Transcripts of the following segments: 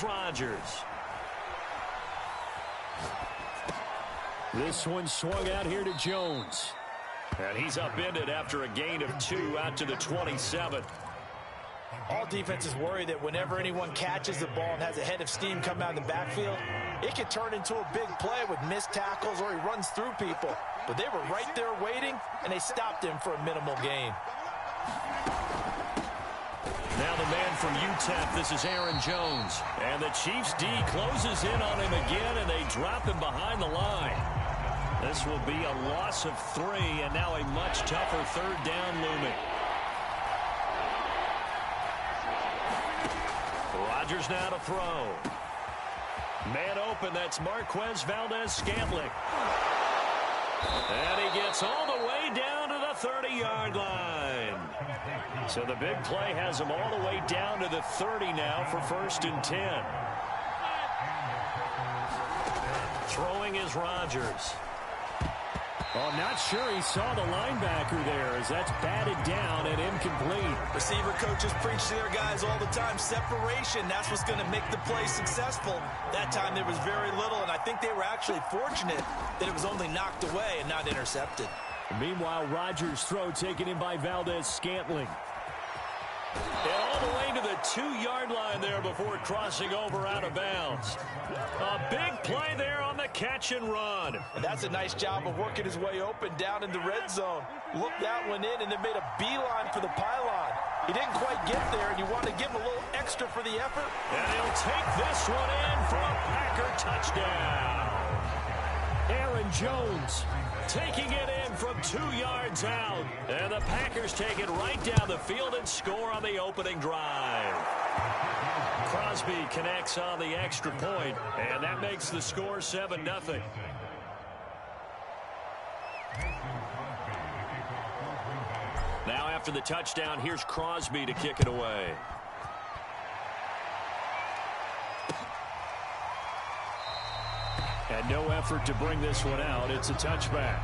Rodgers. This one swung out here to Jones. And he's upended after a gain of 2 out to the 27. All defenses worry that whenever anyone catches the ball and has a head of steam come out of the backfield, it can turn into a big play with missed tackles or he runs through people. But they were right there waiting, and they stopped him for a minimal gain. Now the man from UTEP, this is Aaron Jones. And the Chiefs D closes in on him again, and they drop him behind the line. This will be a loss of 3, and now a much tougher third down looming. Rodgers now to throw. Man open, that's Marquez Valdez-Scantling. And he gets all the way down to the 30-yard line. So the big play has him all the way down to the 30 now for 1st and 10. Throwing is Rodgers. Oh, not sure he saw the linebacker there as that's batted down and incomplete. Receiver coaches preach to their guys all the time. Separation, that's what's going to make the play successful. That time there was very little, and I think they were actually fortunate that it was only knocked away and not intercepted. Meanwhile, Rodgers' throw taken in by Valdez-Scantling. And all the way to the 2-yard line there before crossing over out of bounds. A big play there on the catch and run. And that's a nice job of working his way open down in the red zone. Looked that one in and then made a beeline for the pylon. He didn't quite get there, and you want to give him a little extra for the effort. And he'll take this one in for a Packer touchdown. Aaron Jones taking it in from 2 yards out. And the Packers take it right down the field and score on the opening drive. Crosby connects on the extra point, and that makes the score 7-0. Now after the touchdown, here's Crosby to kick it away. And no effort to bring this one out. It's a touchback.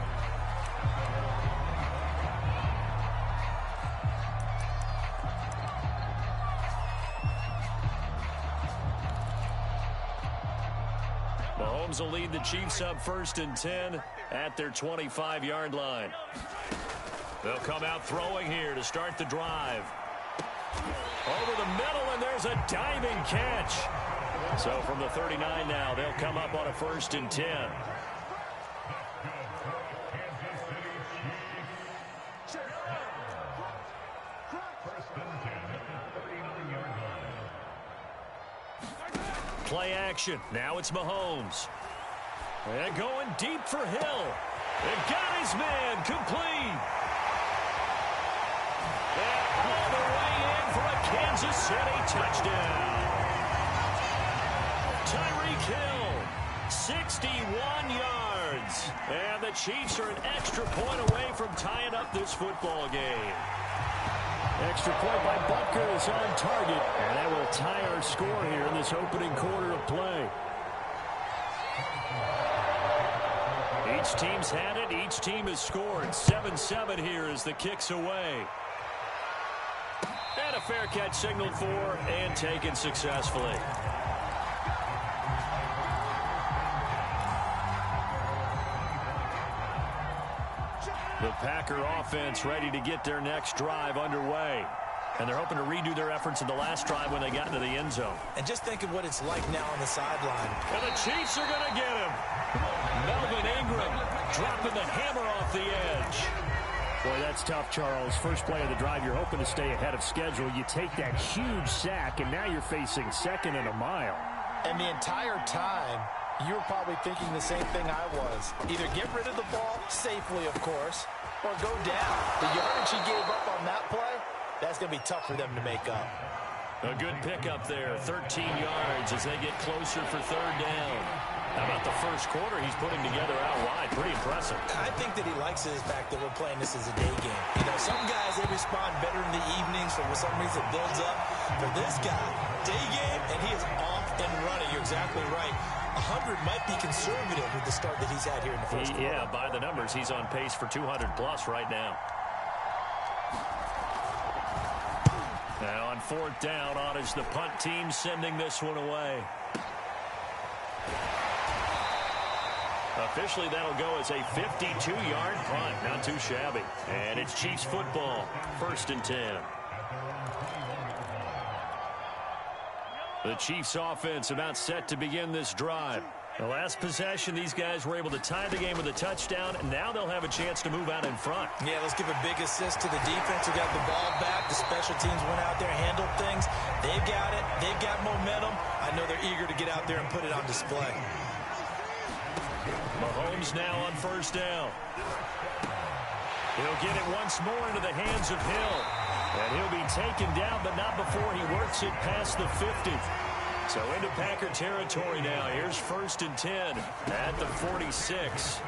Mahomes will lead the Chiefs up 1st and 10 at their 25-yard line. They'll come out throwing here to start the drive. Over the middle, and there's a diving catch. So from the 39 now, they'll come up on a 1st and 10. Play action. Now it's Mahomes. And going deep for Hill. And got his man complete. And all the way in for a Kansas City touchdown. Tyreek Hill, 61 yards. And the Chiefs are an extra point away from tying up this football game. Extra point by Butker is on target. And that will tie our score here in this opening quarter of play. Each team's had it. Each team has scored. 7-7 here as the kick's away. And a fair catch signaled for and taken successfully. The Packer offense ready to get their next drive underway. And they're hoping to redo their efforts in the last drive when they got into the end zone. And just think of what it's like now on the sideline. And the Chiefs are going to get him. Melvin Ingram dropping the hammer off the edge. Boy, that's tough, Charles. First play of the drive, you're hoping to stay ahead of schedule. You take that huge sack, and now you're facing 2nd and a mile. And the entire time, you were probably thinking the same thing I was. Either get rid of the ball, safely, of course, or go down. The yardage he gave up on that play, that's going to be tough for them to make up. A good pickup there, 13 yards as they get closer for 3rd down. How about the first quarter he's putting together out wide? Pretty impressive. I think that he likes the fact that we're playing this as a day game. You know, some guys, they respond better in the evenings, for some reason it builds up. For this guy, day game, and he is off and running. You're exactly right. 100 might be conservative with the start that he's had here in the first quarter. Yeah, by the numbers, he's on pace for 200+ right now. Now on fourth down, on is the punt team sending this one away. Officially, that'll go as a 52-yard punt. Not too shabby. And it's Chiefs football. 1st and 10. The Chiefs offense about set to begin this drive. The last possession, these guys were able to tie the game with a touchdown, and now they'll have a chance to move out in front. Yeah, let's give a big assist to the defense who got the ball back. The special teams went out there, handled things. They've got it. They've got momentum. I know they're eager to get out there and put it on display. Mahomes now on 1st down. He'll get it once more into the hands of Hill. And he'll be taken down, but not before he works it past the 50. So into Packer territory now. Here's 1st and 10 at the 46.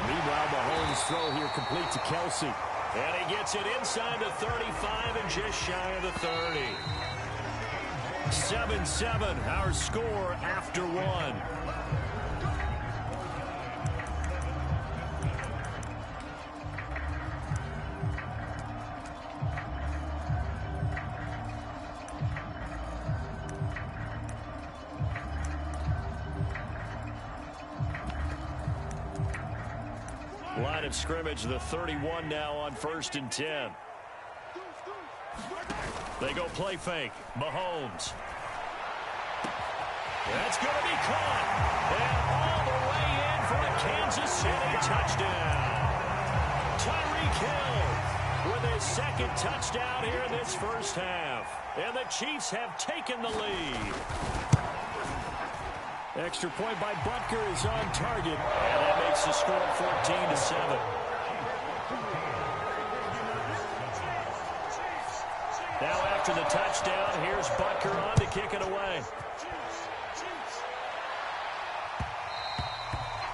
Meanwhile, Mahomes' throw here complete to Kelsey. And he gets it inside the 35 and just shy of the 30. 7-7, our score after one. Line of scrimmage, the 31 now on 1st and 10. They go play fake. Mahomes. That's going to be caught. And all the way in for a Kansas City touchdown. Tyreek Hill with his 2nd touchdown here in this 1st half. And the Chiefs have taken the lead. Extra point by Butker is on target. And that makes the score 14-7. Now after the touchdown, here's Butker on to kick it away.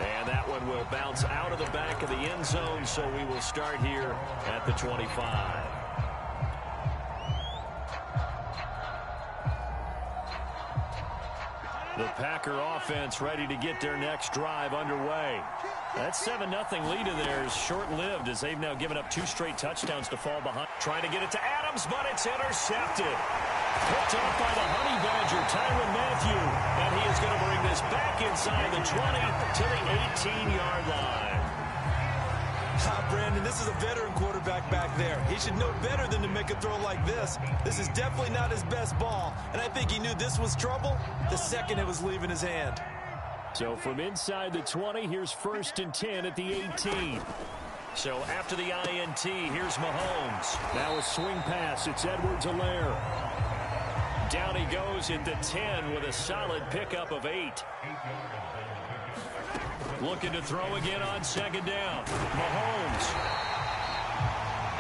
And that one will bounce out of the back of the end zone, so we will start here at the 25. The Packer offense ready to get their next drive underway. That 7-0 lead in there is short-lived as they've now given up 2 straight touchdowns to fall behind. Trying to get it to Adams, but it's intercepted. Picked off by the Honey Badger, Tyrann Mathieu. And he is going to bring this back inside the 20 to the 18-yard line. Brandon, this is a veteran quarterback back there. He should know better than to make a throw like this. This is definitely not his best ball, and I think he knew this was trouble the second it was leaving his hand. So from inside the 20, here's 1st and 10 at the 18. So after the INT, here's Mahomes. Now a swing pass. It's Edwards-Helaire. Down he goes at the 10 with a solid pickup of 8. Looking to throw again on 2nd down. Mahomes.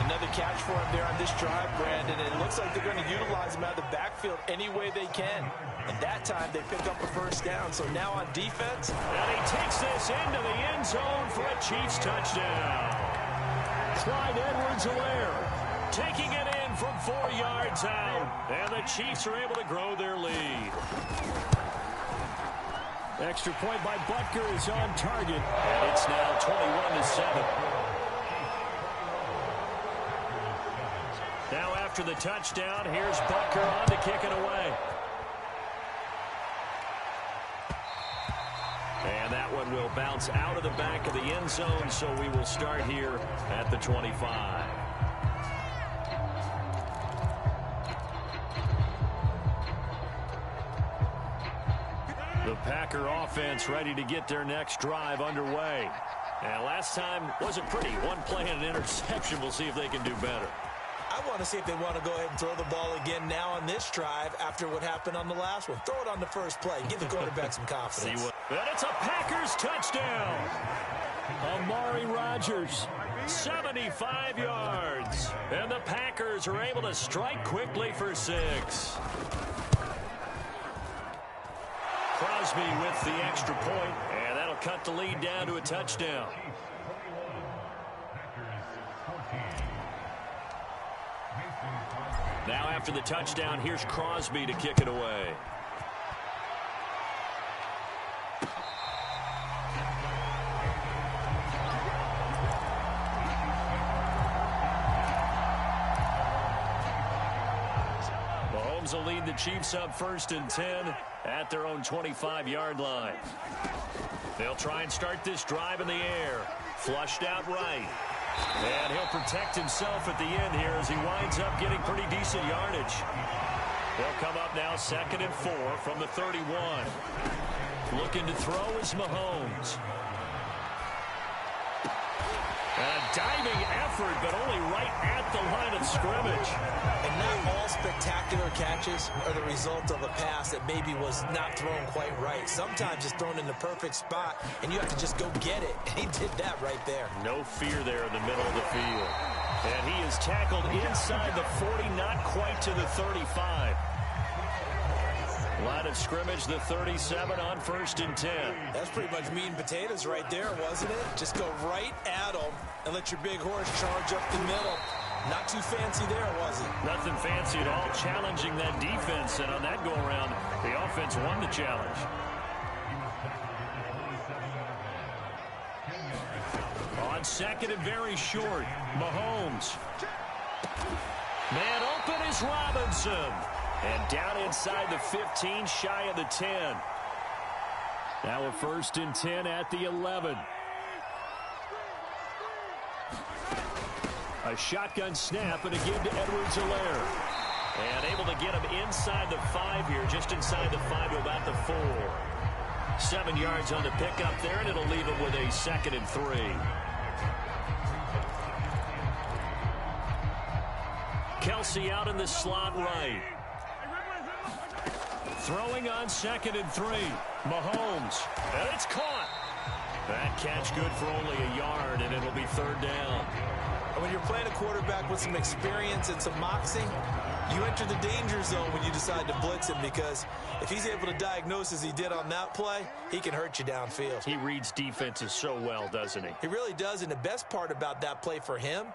Another catch for him there on this drive, Brandon. And it looks like they're going to utilize him out of the backfield any way they can. And that time they pick up a 1st down. So now on defense. And he takes this into the end zone for a Chiefs touchdown. Clyde Edwards-Helaire taking it in from 4 yards out. And the Chiefs are able to grow their lead. Extra point by Butker is on target. And it's now 21-7. Now after the touchdown, here's Butker on to kick it away. And that one will bounce out of the back of the end zone, so we will start here at the 25. The Packer offense ready to get their next drive underway. And last time wasn't pretty. One play and an interception. We'll see if they can do better. I want to see if they want to go ahead and throw the ball again now on this drive after what happened on the last one. Throw it on the first play. Give the quarterback some confidence. And it's a Packers touchdown. Amari Rodgers, 75 yards. And the Packers are able to strike quickly for 6. Crosby with the extra point, and that'll cut the lead down to a touchdown. Now after the touchdown, here's Crosby to kick it away. Chiefs up 1st and 10 at their own 25-yard line. They'll try and start this drive in the air. Flushed out right. And he'll protect himself at the end here as he winds up getting pretty decent yardage. They'll come up now 2nd and 4 from the 31. Looking to throw is Mahomes. A diving effort, but only right at the line of scrimmage. And not all spectacular catches are the result of a pass that maybe was not thrown quite right. Sometimes it's thrown in the perfect spot, and you have to just go get it. And he did that right there. No fear there in the middle of the field. And he is tackled inside the 40, not quite to the 35. Line of scrimmage, the 37 on 1st and 10. That's pretty much meat and potatoes right there, wasn't it? Just go right at them and let your big horse charge up the middle. Not too fancy there, was it? Nothing fancy at all, challenging that defense. And on that go-around, the offense won the challenge. On 2nd and very short, Mahomes. Man open is Robinson. And down inside the 15, shy of the 10. Now a 1st and 10 at the 11. A shotgun snap and a give to Edwards-Helaire. And able to get him inside the 5 here, just inside the 5 to about the 4. 7 yards on the pickup there, and it'll leave him with a 2nd and 3. Kelsey out in the slot right. Throwing on 2nd and 3. Mahomes. And it's caught. That catch good for only a yard, and it'll be 3rd down. And when you're playing a quarterback with some experience and some moxie, you enter the danger zone when you decide to blitz him, because if he's able to diagnose as he did on that play, he can hurt you downfield. He reads defenses so well, doesn't he? He really does, and the best part about that play for him,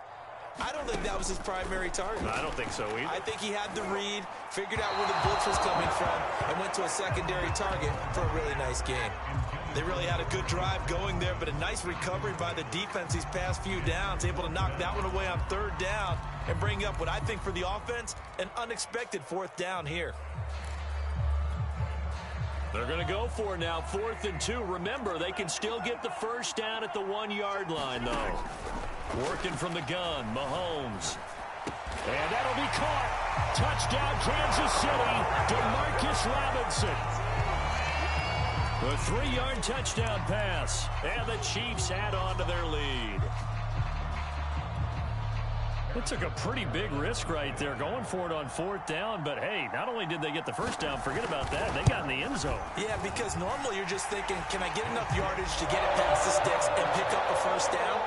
I don't think that was his primary target. I don't think so either. I think he had the read, figured out where the blitz was coming from, and went to a secondary target for a really nice game. They really had a good drive going there, but a nice recovery by the defense these past few downs, able to knock that one away on 3rd down and bring up what I think for the offense, an unexpected 4th down here. They're going to go for it now, 4th and 2. Remember, they can still get the 1st down at the 1-yard line, though. Working from the gun, Mahomes. And that'll be caught. Touchdown, Kansas City, DeMarcus Robinson. A 3-yard touchdown pass. And the Chiefs add on to their lead. It took a pretty big risk right there, going for it on 4th down. But, hey, not only did they get the 1st down, forget about that, they got in the end zone. Yeah, because normally you're just thinking, can I get enough yardage to get it past the sticks and pick up a 1st down?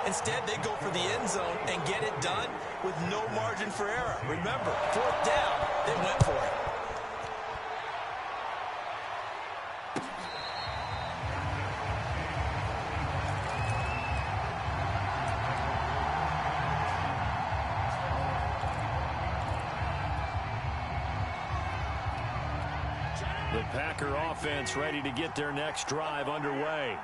Instead, they go for the end zone and get it done with no margin for error. Remember, 4th down, they went for it. The Packer offense ready to get their next drive underway.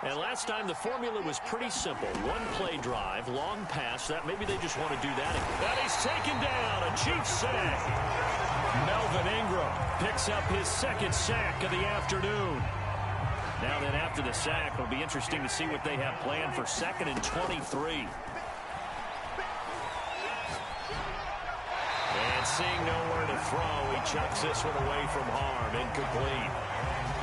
And last time the formula was pretty simple. 1-play drive, long pass. That maybe they just want to do that again. And he's taken down. A Chiefs sack. Melvin Ingram picks up his 2nd sack of the afternoon. Now then, after the sack, it'll be interesting to see what they have planned for 2nd and 23. And seeing nowhere to throw, he chucks this one away from harm. Incomplete.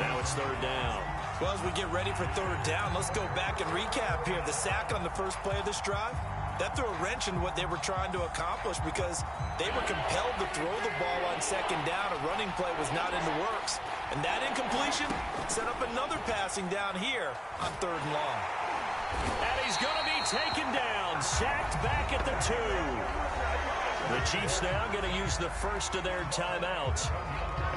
Now it's 3rd down. Well, as we get ready for 3rd down, let's go back and recap here. The sack on the first play of this drive, that threw a wrench in what they were trying to accomplish, because they were compelled to throw the ball on 2nd down. A running play was not in the works. And that incompletion set up another passing down here on 3rd and long. And he's going to be taken down, sacked back at the 2. The Chiefs now going to use the first of their timeouts,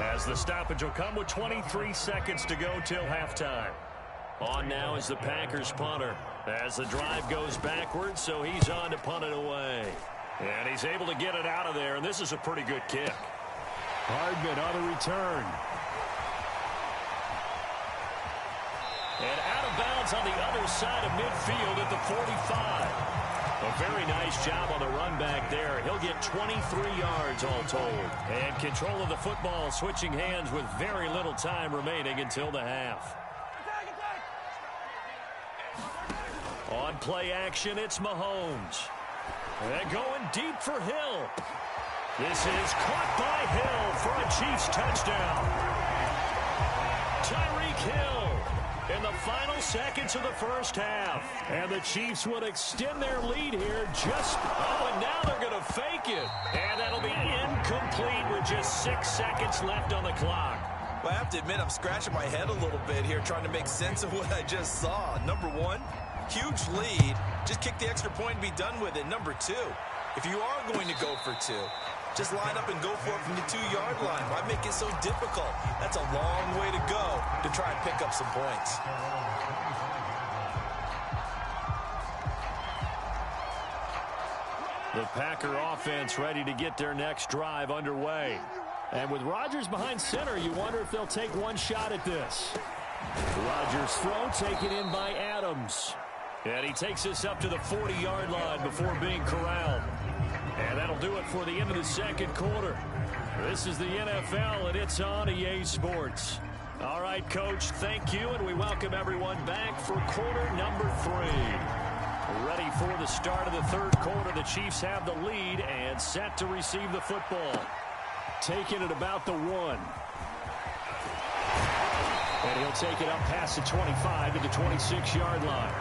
as the stoppage will come with 23 seconds to go till halftime. On now is the Packers punter, as the drive goes backwards, so he's on to punt it away. And he's able to get it out of there, and this is a pretty good kick. Hardman on the return. And out of bounds on the other side of midfield at the 45. A very nice job on the run back there. He'll get 23 yards all told. And control of the football switching hands with very little time remaining until the half. On play action, it's Mahomes. And going deep for Hill. This is caught by Hill for a Chiefs touchdown. Tyreek Hill in the final seconds of the first half. And the Chiefs would extend their lead here and now they're going to fake it. And that'll be incomplete with just 6 seconds left on the clock. Well, I have to admit, I'm scratching my head a little bit here trying to make sense of what I just saw. Number one, huge lead. Just kick the extra point and be done with it. Number two, if you are going to go for two, just line up and go for it from the 2-yard line. Why make it so difficult? That's a long way to go to try and pick up some points. The Packer offense ready to get their next drive underway. And with Rodgers behind center, you wonder if they'll take one shot at this. Rodgers' throw taken in by Adams. And he takes this up to the 40-yard line before being corralled. And that'll do it for the end of the second quarter. This is the NFL, and it's on EA Sports. All right, Coach, thank you, and we welcome everyone back for quarter number 3. Ready for the start of the third quarter. The Chiefs have the lead and set to receive the football. Taking it about the 1. And he'll take it up past the 25 to the 26-yard line.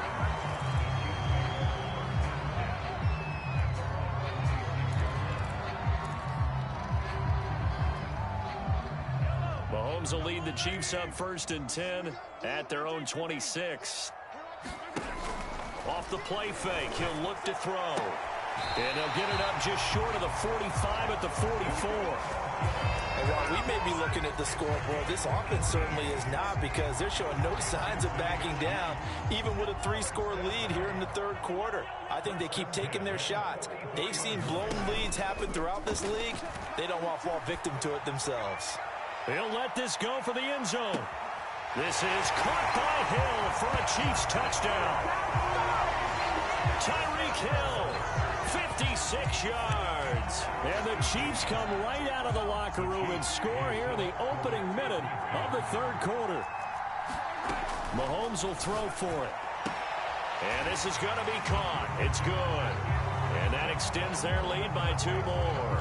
Mahomes will lead the Chiefs up 1st and 10 at their own 26. Off the play fake, he'll look to throw. And he'll get it up just short of the 45 at the 44. And while we may be looking at the scoreboard, this offense certainly is not, because they're showing no signs of backing down, even with a 3-score lead here in the third quarter. I think they keep taking their shots. They've seen blown leads happen throughout this league. They don't want to fall victim to it themselves. He'll let this go for the end zone. This is caught by Hill for a Chiefs touchdown. Tyreek Hill, 56 yards. And the Chiefs come right out of the locker room and score here in the opening minute of the third quarter. Mahomes will throw for it. And this is going to be caught. It's good. And that extends their lead by 2 more.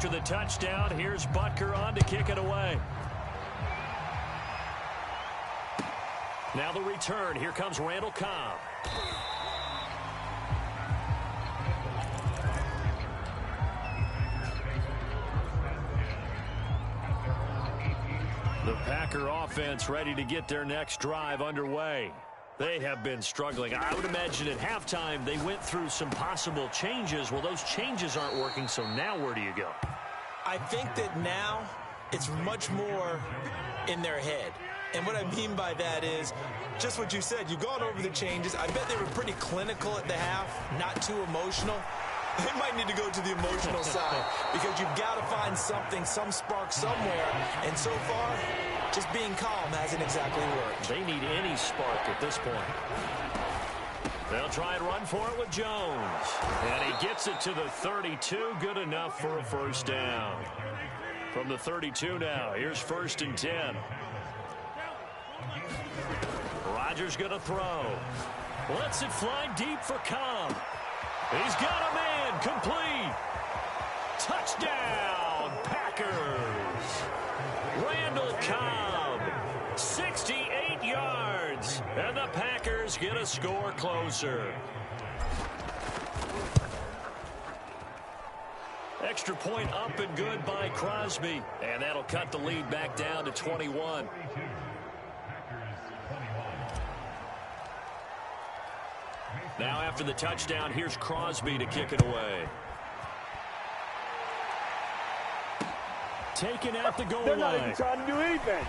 After the touchdown, here's Butker on to kick it away. Now the return. Here comes Randall Cobb. The Packer offense ready to get their next drive underway. They have been struggling. I would imagine at halftime they went through some possible changes. Well, those changes aren't working, so now where do you go? I think that now it's much more in their head. And what I mean by that is just what you said. You've gone over the changes. I bet they were pretty clinical at the half, not too emotional. They might need to go to the emotional side, because you've got to find something, some spark somewhere. And so far, just being calm hasn't exactly worked. They need any spark at this point. They'll try and run for it with Jones. And he gets it to the 32. Good enough for a first down. From the 32 now, here's 1st and 10. Rodgers going to throw. Lets it fly deep for Cobb. He's got a man. Complete. Touchdown, Packers. Randall Cobb, 68 yards. And the Packers get a score closer. Extra point up and good by Crosby. And that'll cut the lead back down to 21. Now after the touchdown, here's Crosby to kick it away. Taken at the goal line. They're not even trying to do anything.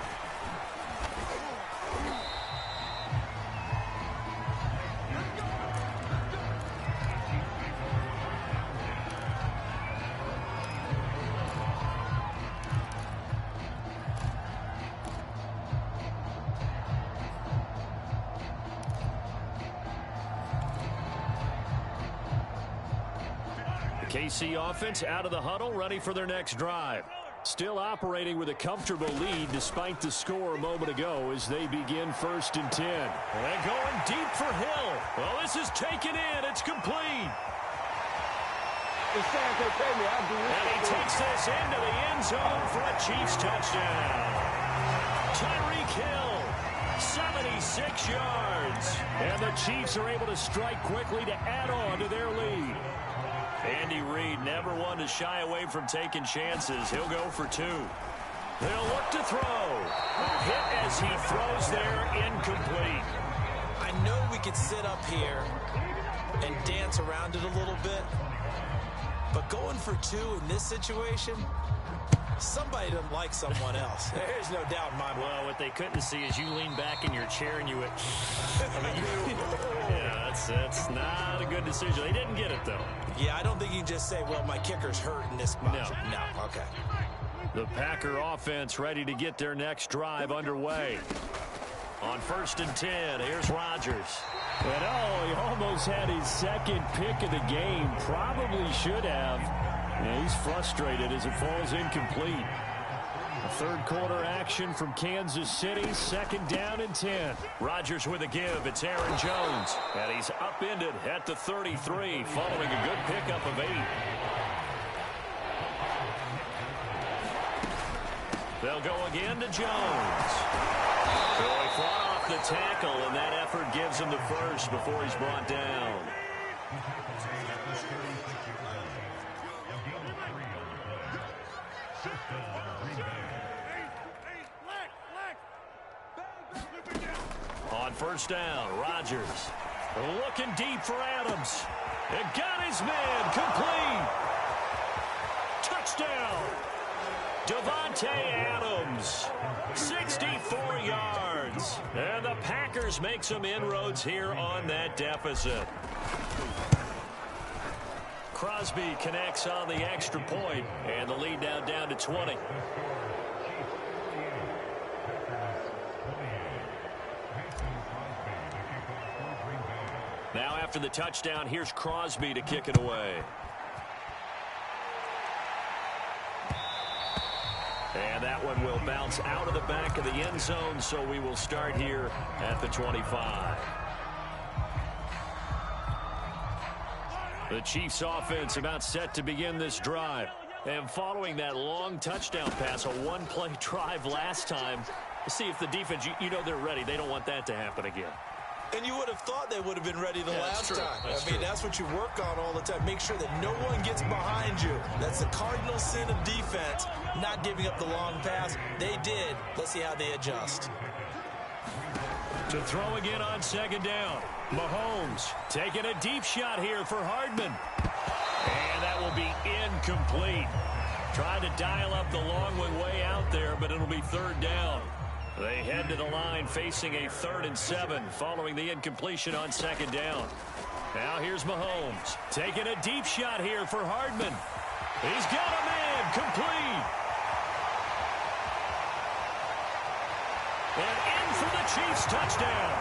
KC offense out of the huddle, ready for their next drive. Still operating with a comfortable lead despite the score a moment ago as they begin 1st and 10. And going deep for Hill. Well, this is taken in. It's complete. And he takes this into the end zone for a Chiefs touchdown. Tyreek Hill, 76 yards. And the Chiefs are able to strike quickly to add on to their lead. Andy Reid never one to shy away from taking chances. He'll go for 2. They'll look to throw. A hit as he throws there, incomplete. I know we could sit up here and dance around it a little bit, but going for 2 in this situation, somebody doesn't like someone else. There's no doubt in my mind. Well, what they couldn't see is you lean back in your chair and you went, yeah, that's not a good decision. They didn't get it, though. Yeah, I don't think you can just say, well, my kicker's hurt in this spot. No, okay. The Packer offense ready to get their next drive underway. On 1st and 10, here's Rodgers. And he almost had his second pick of the game. Probably should have. Yeah, he's frustrated as it falls incomplete. A 3rd quarter action from Kansas City. 2nd down and 10. Rodgers with a give. It's Aaron Jones. And he's upended at the 33 following a good pickup of 8. They'll go again to Jones. So he fought off the tackle, and that effort gives him the first before he's brought down. On 1st down, Rodgers looking deep for Adams. And got his man complete. Touchdown. Davante Adams, 64 yards. And the Packers make some inroads here on that deficit. Crosby connects on the extra point, and the lead now down to 20. Now after the touchdown, here's Crosby to kick it away. And that one will bounce out of the back of the end zone, so we will start here at the 25. The Chiefs offense about set to begin this drive. And following that long touchdown pass, a one-play drive last time, see if the defense, you know they're ready. They don't want that to happen again. And you would have thought they would have been ready the last time. That's I mean, that's what you work on all the time. Make sure that no one gets behind you. That's the cardinal sin of defense, not giving up the long pass. They did. Let's see how they adjust. To throw again on 2nd down. Mahomes taking a deep shot here for Hardman. And that will be incomplete. Trying to dial up the long one way out there, but it'll be 3rd down. They head to the line facing a 3rd and 7 following the incompletion on 2nd down. Now here's Mahomes taking a deep shot here for Hardman. He's got a man complete. And in for the Chiefs touchdown.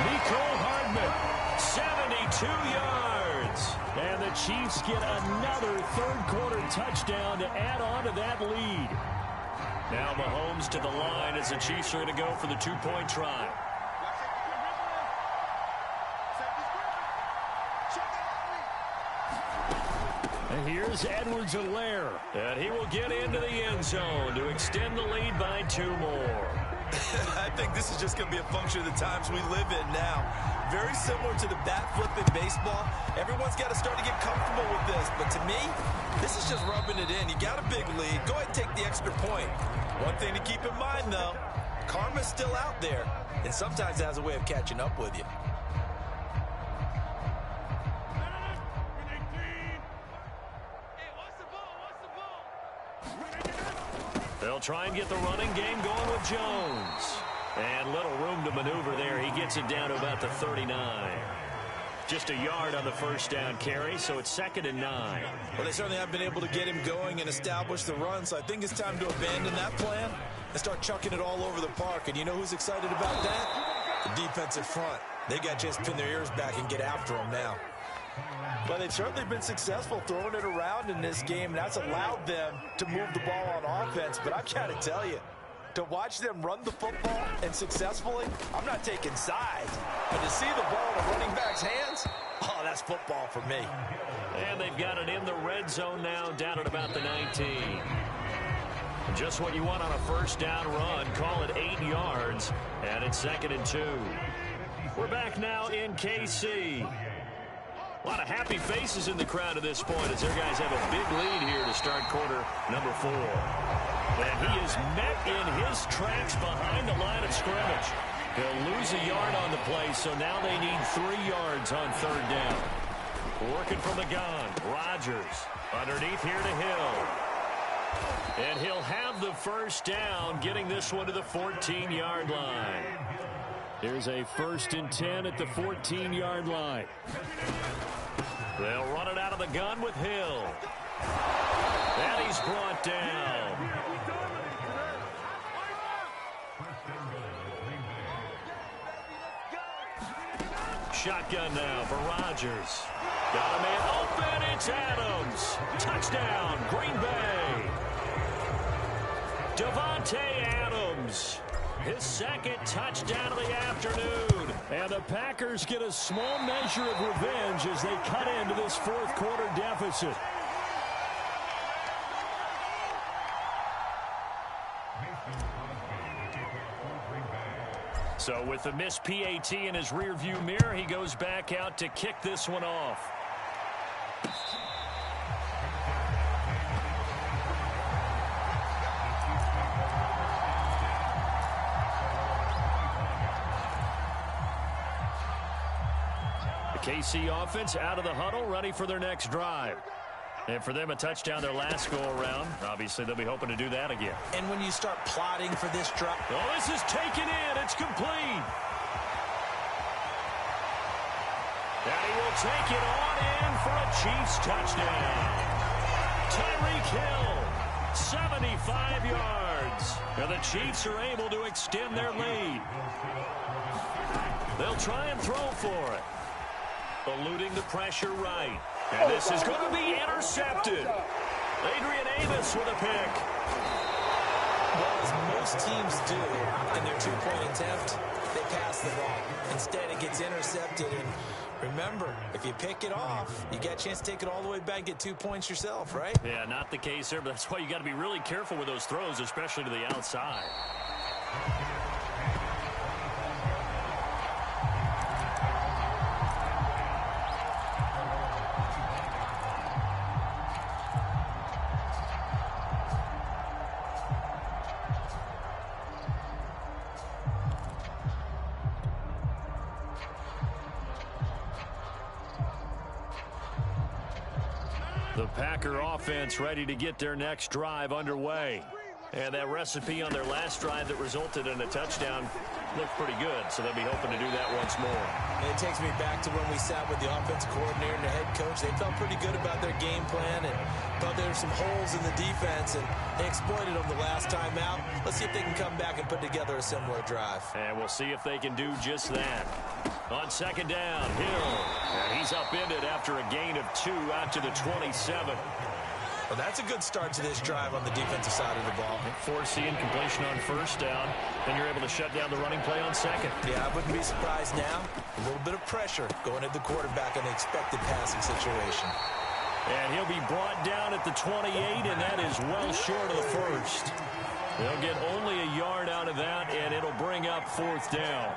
Mecole Hardman, 72 yards. And the Chiefs get another 3rd quarter touchdown to add on to that lead. Now Mahomes to the line as the Chiefs are going to go for the 2-point try. And here's Edwards-Helaire. And he will get into the end zone to extend the lead by 2 more. I think this is just going to be a function of the times we live in now. Very similar to the bat flip in baseball. Everyone's got to start to get comfortable with this. But to me, this is just rubbing it in. You got a big lead. Go ahead and take the extra point. One thing to keep in mind, though, karma's still out there. And sometimes it has a way of catching up with you. They'll try and get the running game going with Jones. And little room to maneuver there. He gets it down to about the 39. Just a yard on the 1st down carry, so it's 2nd and 9. Well, they certainly have been able to get him going and establish the run, so I think it's time to abandon that plan and start chucking it all over the park. And you know who's excited about that? The defensive front. They got a chance to pin their ears back and get after him now. Well, they've certainly been successful throwing it around in this game, and that's allowed them to move the ball on offense. But I've got to tell you, to watch them run the football and successfully, I'm not taking sides. But to see the ball in a running back's hands, oh, that's football for me. And they've got it in the red zone now, down at about the 19. Just what you want on a first down run. Call it 8 yards, and it's 2nd and 2. We're back now in KC. A lot of happy faces in the crowd at this point as their guys have a big lead here to start quarter number 4. And he is met in his tracks behind the line of scrimmage. He'll lose a yard on the play, so now they need 3 yards on 3rd down. Working from the gun, Rodgers underneath here to Hill. And he'll have the first down, getting this one to the 14-yard line. Here's a 1st and 10 at the 14-yard line. They'll run it out of the gun with Hill. And he's brought down. Shotgun now for Rodgers. Got a man open. It's Adams. Touchdown, Green Bay. Devontae Adams. His 2nd touchdown of the afternoon. And the Packers get a small measure of revenge as they cut into this 4th quarter deficit. So with the missed PAT in his rearview mirror, he goes back out to kick this one off. KC offense out of the huddle, ready for their next drive. And for them, a touchdown their last go-around. Obviously, they'll be hoping to do that again. And when you start plotting for this drive... Oh, this is taken in. It's complete. And he will take it on in for a Chiefs touchdown. Tyreek Hill, 75 yards. And the Chiefs are able to extend their lead. They'll try and throw for it. Eluding the pressure right. And this is going to be intercepted. Adrian Amos with a pick. Well, as most teams do in their 2-point attempt, they pass the ball. Instead, it gets intercepted. And remember, if you pick it off, you get a chance to take it all the way back and get 2 points yourself, right? Yeah, not the case there, but that's why you got to be really careful with those throws, especially to the outside. The Packer offense ready to get their next drive underway. And that recipe on their last drive that resulted in a touchdown looked pretty good, so they'll be hoping to do that once more. And it takes me back to when we sat with the offensive coordinator and the head coach. They felt pretty good about their game plan and thought there were some holes in the defense, and they exploited them the last time out. Let's see if they can come back and put together a similar drive. And we'll see if they can do just that. On 2nd down, Hill. And he's upended after a gain of 2 out to the 27. Well, that's a good start to this drive on the defensive side of the ball. Force the incompletion on 1st down. Then you're able to shut down the running play on 2nd. Yeah, I wouldn't be surprised now. A little bit of pressure going at the quarterback in the expected passing situation. And he'll be brought down at the 28, and that is well short of the 1st. They'll get only a yard out of that, and it'll bring up 4th down.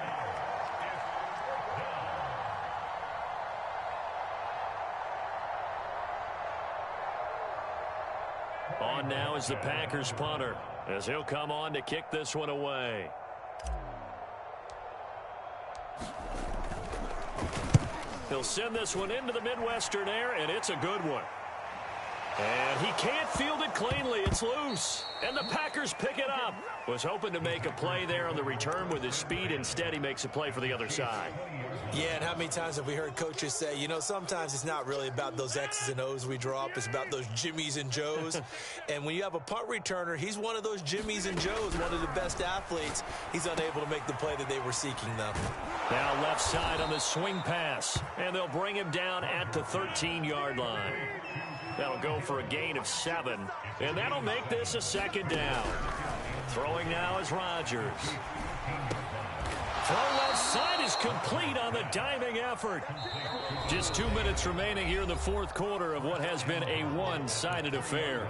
On now is the Packers punter, as he'll come on to kick this one away. He'll send this one into the Midwestern air, and it's a good one. And he can't field it cleanly. It's loose. And the Packers pick it up. Was hoping to make a play there on the return with his speed. Instead, he makes a play for the other side. Yeah, and how many times have we heard coaches say, you know, sometimes it's not really about those X's and O's we draw up. It's about those Jimmies and Joes. And when you have a punt returner, he's one of those Jimmies and Joes, one of the best athletes. He's unable to make the play that they were seeking, though. Now left side on the swing pass. And they'll bring him down at the 13-yard line. That'll go for a gain of 7. And that'll make this a second down. Throwing now is Rodgers. Throw left side is complete on the diving effort. Just 2 minutes remaining here in the fourth quarter of what has been a one-sided affair.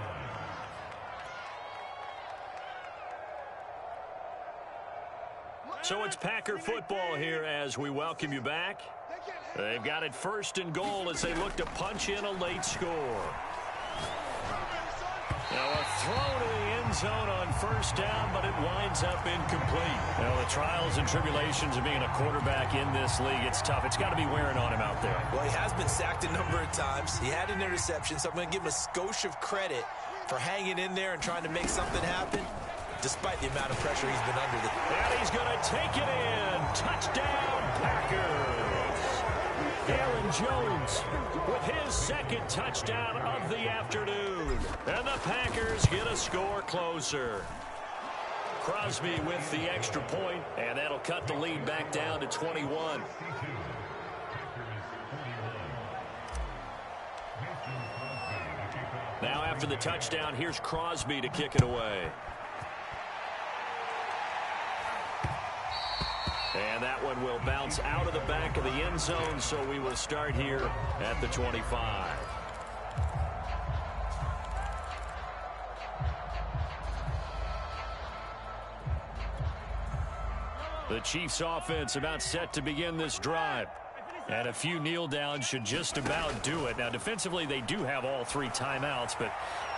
So it's Packer football here as we welcome you back. They've got it 1st and goal as they look to punch in a late score. Now a throw to the end zone on 1st down, but it winds up incomplete. Now the trials and tribulations of being a quarterback in this league, it's tough. It's got to be wearing on him out there. Well, he has been sacked a number of times. He had an interception, so I'm going to give him a skosh of credit for hanging in there and trying to make something happen, despite the amount of pressure he's been under. And he's going to take it in. Touchdown, Packers. Aaron Jones with his 2nd touchdown of the afternoon. And the Packers get a score closer. Crosby with the extra point, and that'll cut the lead back down to 21. Now after the touchdown, here's Crosby to kick it away. And that one will bounce out of the back of the end zone, so we will start here at the 25. The Chiefs offense about set to begin this drive. And a few kneel downs should just about do it. Now defensively they do have all 3 timeouts, but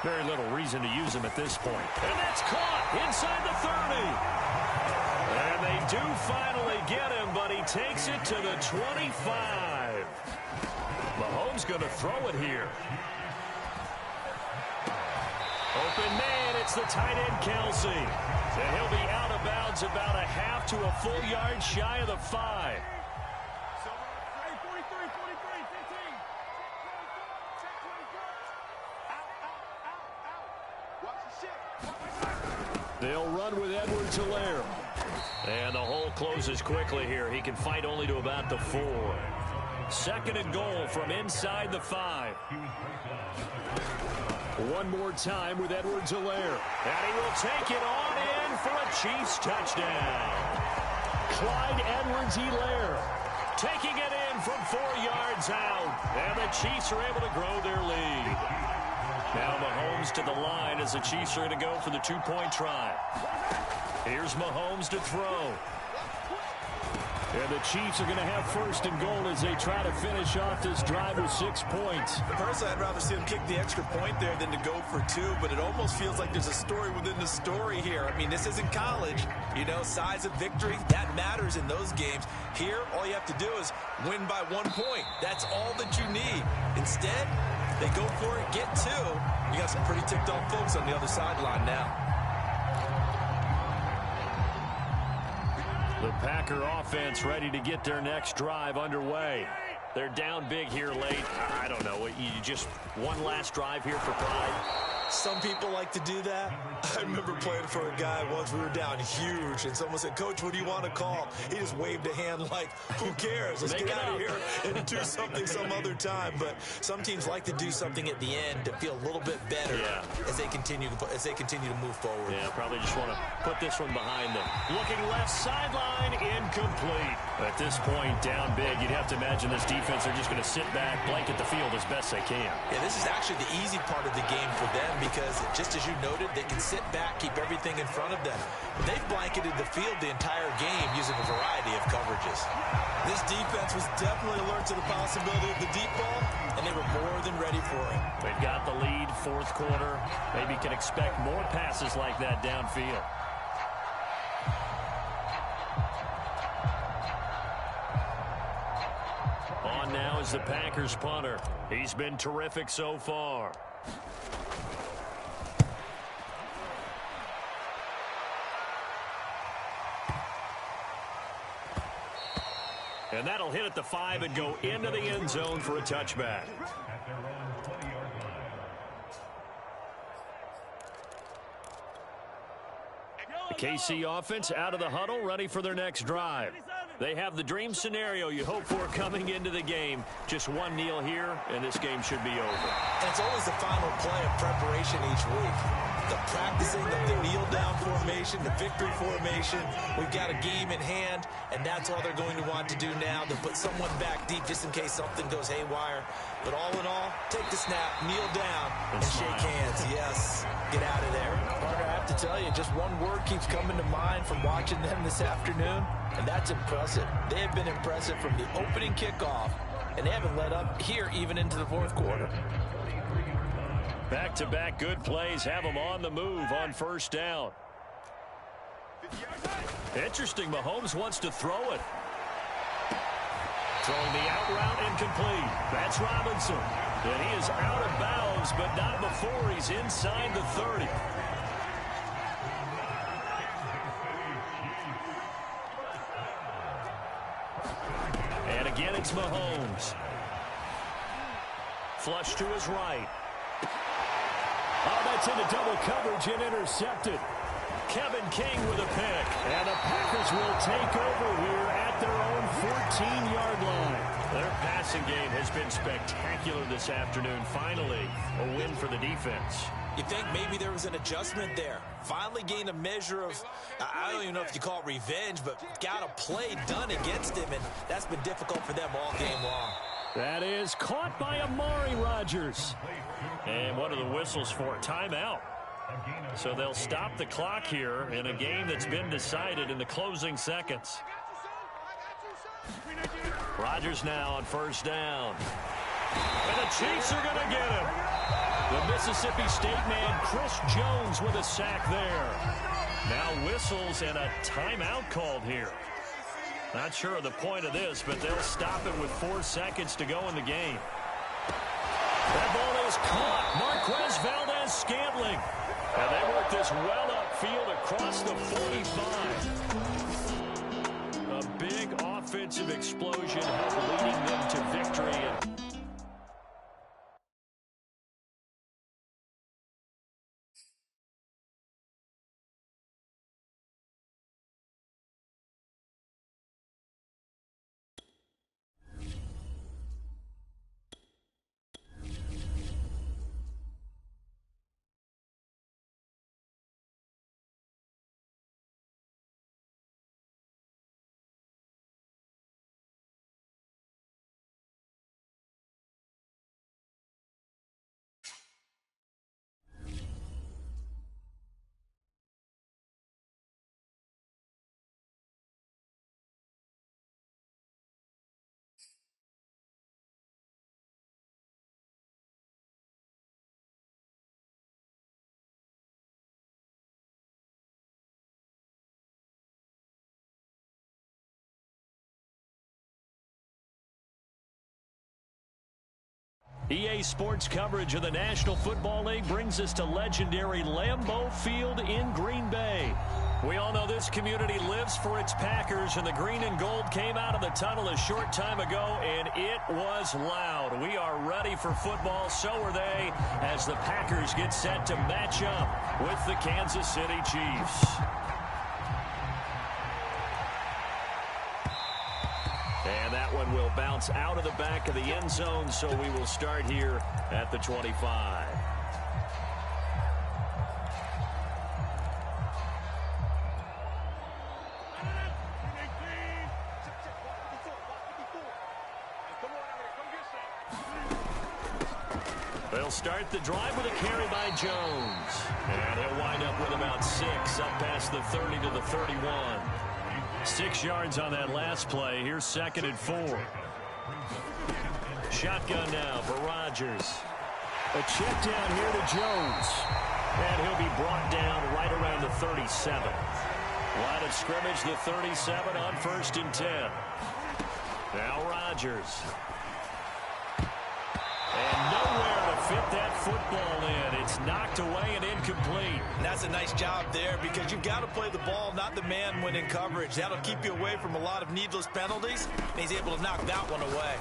very little reason to use them at this point. And that's caught inside the 30. And they do finally get him, but he takes it to the 25. Mahomes going to throw it here. Open man, it's the tight end Kelsey. And he'll be out of bounds about a half to a full yard shy of the 5. They'll run with Edwards-Helaire. And the hole closes quickly here. He can fight only to about the 4. 2nd and goal from inside the 5. One more time with Edwards-Helaire. And he will take it on in for a Chiefs touchdown. Clyde Edwards-Helaire taking it in from 4 yards out. And the Chiefs are able to grow their lead. Now Mahomes to the line as the Chiefs are going to go for the 2-point try. Here's Mahomes to throw. And the Chiefs are going to have 1st and goal as they try to finish off this drive with 6 points. Personally, I'd rather see him kick the extra point there than to go for 2, but it almost feels like there's a story within the story here. I mean, this isn't college. You know, size of victory, that matters in those games. Here, all you have to do is win by 1 point. That's all that you need. Instead, they go for it, get 2. You got some pretty ticked off folks on the other sideline now. The Packer offense ready to get their next drive underway. They're down big here late. I don't know. You just one last drive here for pride. Some people like to do that. I remember playing for a guy once. We were down huge, and someone said, "Coach, what do you want to call?" He just waved a hand like, "Who cares? Let's get out of here and do something some other time." But some teams like to do something at the end to feel a little bit better as they continue to move forward. Yeah, probably just want to put this one behind them. Looking left sideline, incomplete. At this point, down big, you'd have to imagine this defense are just going to sit back, blanket the field as best they can. Yeah, this is actually the easy part of the game for them because, just as you noted, they can sit back, keep everything in front of them. But they've blanketed the field the entire game using a variety of coverages. This defense was definitely alert to the possibility of the deep ball, and they were more than ready for it. They've got the lead, 4th quarter. Maybe can expect more passes like that downfield. On now is the Packers punter. He's been terrific so far. And that'll hit at the 5 and go into the end zone for a touchback. The KC offense out of the huddle, ready for their next drive. They have the dream scenario you hope for coming into the game. Just one kneel here, and this game should be over. And it's always the final play of preparation each week. The practicing of the kneel-down formation, the victory formation. We've got a game in hand, and that's all they're going to want to do now. They'll put someone back deep just in case something goes haywire. But all in all, take the snap, kneel down, and shake hands. Yes, get out of there. Partner, I have to tell you, just one word keeps coming to mind from watching them this afternoon, and that's impressive. They have been impressive from the opening kickoff, and they haven't let up here even into the fourth quarter. Back-to-back good plays have them on the move on first down. Interesting, Mahomes wants to throw it. Throwing the out route incomplete. That's Robinson. And he is out of bounds, but not before he's inside the 30. And again, it's Mahomes. Flush to his right. Oh, that's into double coverage and intercepted. Kevin King with a pick. And the Packers will take over here at their own 14-yard line. Their passing game has been spectacular this afternoon. Finally, a win for the defense. You think maybe there was an adjustment there. Finally gained a measure of, I don't even know if you call it revenge, but got a play done against him, and that's been difficult for them all game long. That is caught by Amari Rodgers. And what are the whistles for? Timeout. So they'll stop the clock here in a game that's been decided in the closing seconds. Rodgers now on first down. And the Chiefs are going to get him. The Mississippi State man, Chris Jones, with a sack there. Now whistles and a timeout called here. Not sure of the point of this, but they'll stop it with 4 seconds to go in the game. That ball is caught. Marquez Valdez-Scantling. And they work this well upfield across the 45. A big offensive explosion leading them to victory. EA Sports coverage of the National Football League brings us to legendary Lambeau Field in Green Bay. We all know this community lives for its Packers, and the green and gold came out of the tunnel a short time ago, and it was loud. We are ready for football, so are they, as the Packers get set to match up with the Kansas City Chiefs. And that one will bounce out of the back of the end zone, so we will start here at the 25. They'll start the drive with a carry by Jones. And he'll wind up with about 6 up past the 30 to the 31. 6 yards on that last play. Here's 2nd and 4. Shotgun now for Rodgers. A check down here to Jones. And he'll be brought down right around the 37. Line of scrimmage, the 37 on 1st and 10. Now Rodgers. And nowhere to fit that football in. It's knocked away and incomplete. And that's a nice job there, because you've got to play the ball, not the man when in coverage. That'll keep you away from a lot of needless penalties, and he's able to knock that one away.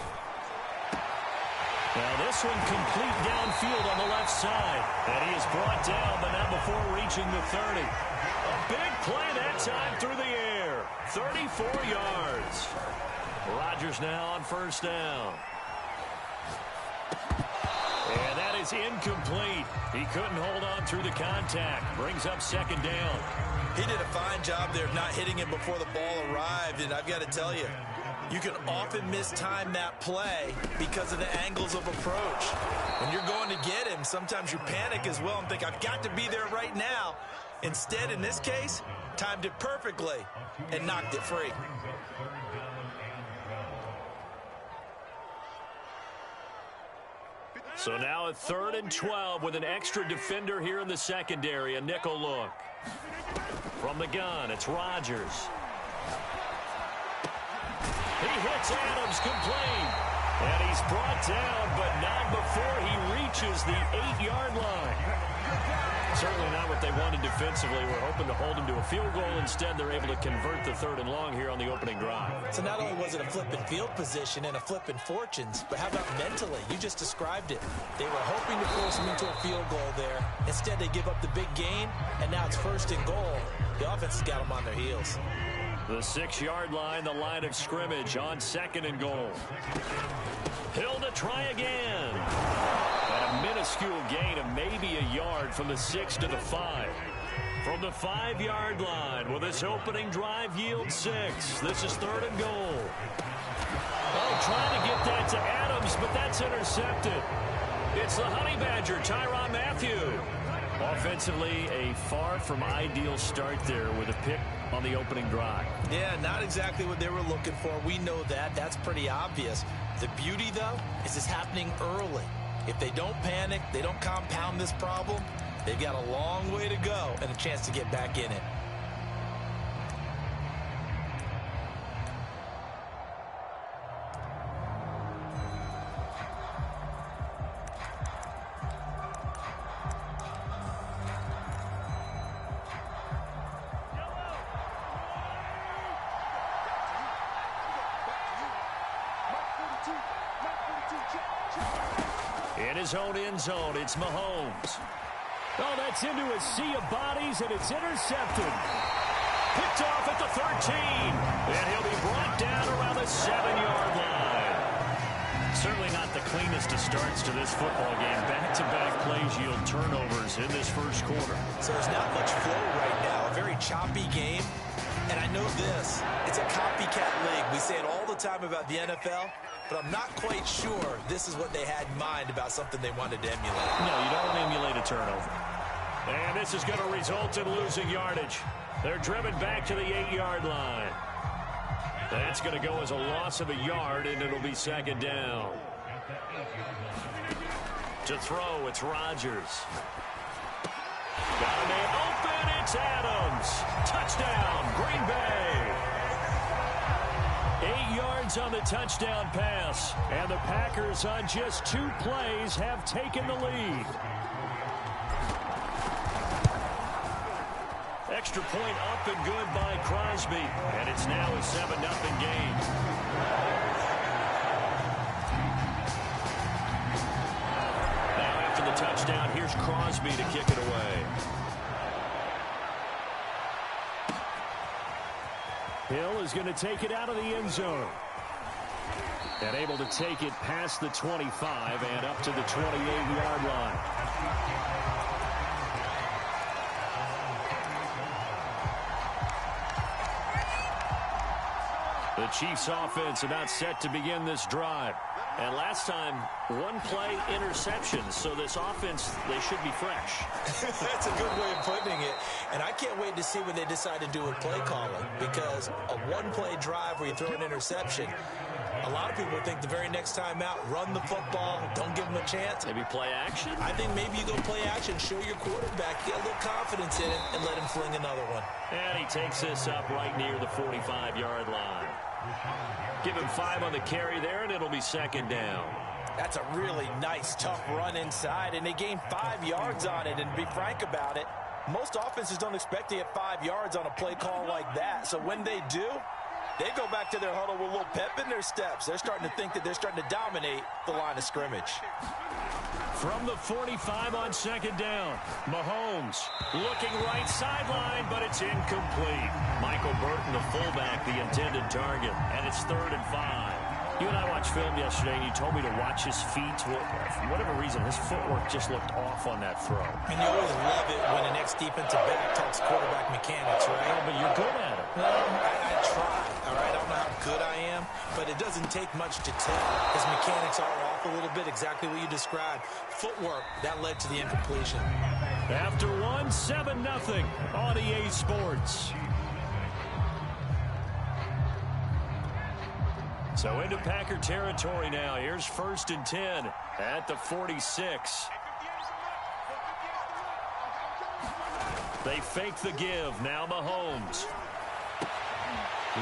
Now this one complete downfield on the left side. And he is brought down, but not before reaching the 30. A big play that time through the air. 34 yards. Rodgers now on first down. And that is incomplete. He couldn't hold on through the contact. Brings up second down. He did a fine job there of not hitting him before the ball arrived, and I've got to tell you, you can often mistime that play because of the angles of approach. When you're going to get him, sometimes you panic as well and think, I've got to be there right now. Instead, in this case, timed it perfectly and knocked it free. So now a 3rd and 12 with an extra defender here in the secondary. A nickel look. From the gun, it's Rodgers. He hits Adams complete. And he's brought down, but not before he reaches the 8-yard line. Certainly not what they wanted defensively. We're hoping to hold him to a field goal. Instead, they're able to convert the 3rd and long here on the opening drive. So not only was it a flipping field position and a flipping fortunes, but how about mentally? You just described it. They were hoping to force him into a field goal there. Instead, they give up the big gain, and now it's 1st and goal. The offense has got them on their heels. The 6-yard line, the line of scrimmage on 2nd and goal. Hill to try again. And a minuscule gain of maybe a yard from the 6 to the 5. From the 5-yard line, will this opening drive yield 6? This is 3rd and goal. Oh, trying to get that to Adams, but that's intercepted. It's the Honey Badger, Tyrann Mathieu. Offensively, a far from ideal start there with a pick on the opening drive. Yeah, not exactly what they were looking for. We know that. That's pretty obvious. The beauty, though, is it's happening early. If they don't panic, they don't compound this problem, they've got a long way to go and a chance to get back in it. In his own end zone, it's Mahomes. Oh, that's into a sea of bodies, and it's intercepted. Picked off at the 13. And he'll be brought down around the 7-yard line. Certainly not the cleanest of starts to this football game. Back-to-back plays yield turnovers in this first quarter. So there's not much flow right now. A very choppy game. And I know this. It's a copycat league. We say it all the time about the NFL. But I'm not quite sure this is what they had in mind about something they wanted to emulate. No, you don't emulate a turnover. And this is going to result in losing yardage. They're driven back to the 8-yard line. That's going to go as a loss of a yard, and it'll be 2nd down. To throw, it's Rodgers. Got a man open, it's Adams. Touchdown, Green Bay. 8 yards on the touchdown pass, and the Packers on just 2 plays have taken the lead. Extra point up and good by Crosby, and it's now a 7-0 game. Now after the touchdown, here's Crosby to kick it away. Hill is going to take it out of the end zone. And able to take it past the 25 and up to the 28-yard line. The Chiefs offense about set to begin this drive. And last time, 1 play interception. So this offense, they should be fresh. That's a good way of putting it. And I can't wait to see what they decide to do with play calling. Because a 1-play drive where you throw an interception, a lot of people think the very next time out, run the football, don't give them a chance. Maybe play action? I think maybe you go play action, show your quarterback, get a little confidence in him, and let him fling another one. And he takes this up right near the 45-yard line. Give him 5 on the carry there, and it'll be 2nd down. That's a really nice, tough run inside, and they gained 5 yards on it. And to be frank about it, most offenses don't expect to get 5 yards on a play call like that. So when they do, They go back to their huddle with a little pep in their steps. They're starting to think that they're starting to dominate the line of scrimmage. From the 45 on second down, Mahomes looking right sideline, but it's incomplete. Michael Burton, the fullback, the intended target, and it's 3rd and 5. You and I watched film yesterday, and you told me to watch his feet. Well, for whatever reason, his footwork just looked off on that throw. And you always love it when an ex-defensive back talks quarterback mechanics, right? Yeah, but you're good at it. I try, all right? I don't know how good I am, but it doesn't take much to tell. His mechanics are off a little bit, exactly what you described. Footwork, that led to the incompletion. After one, 7-0 on EA Sports. So into Packer territory now. Here's 1st and 10 at the 46. They fake the give. Now Mahomes.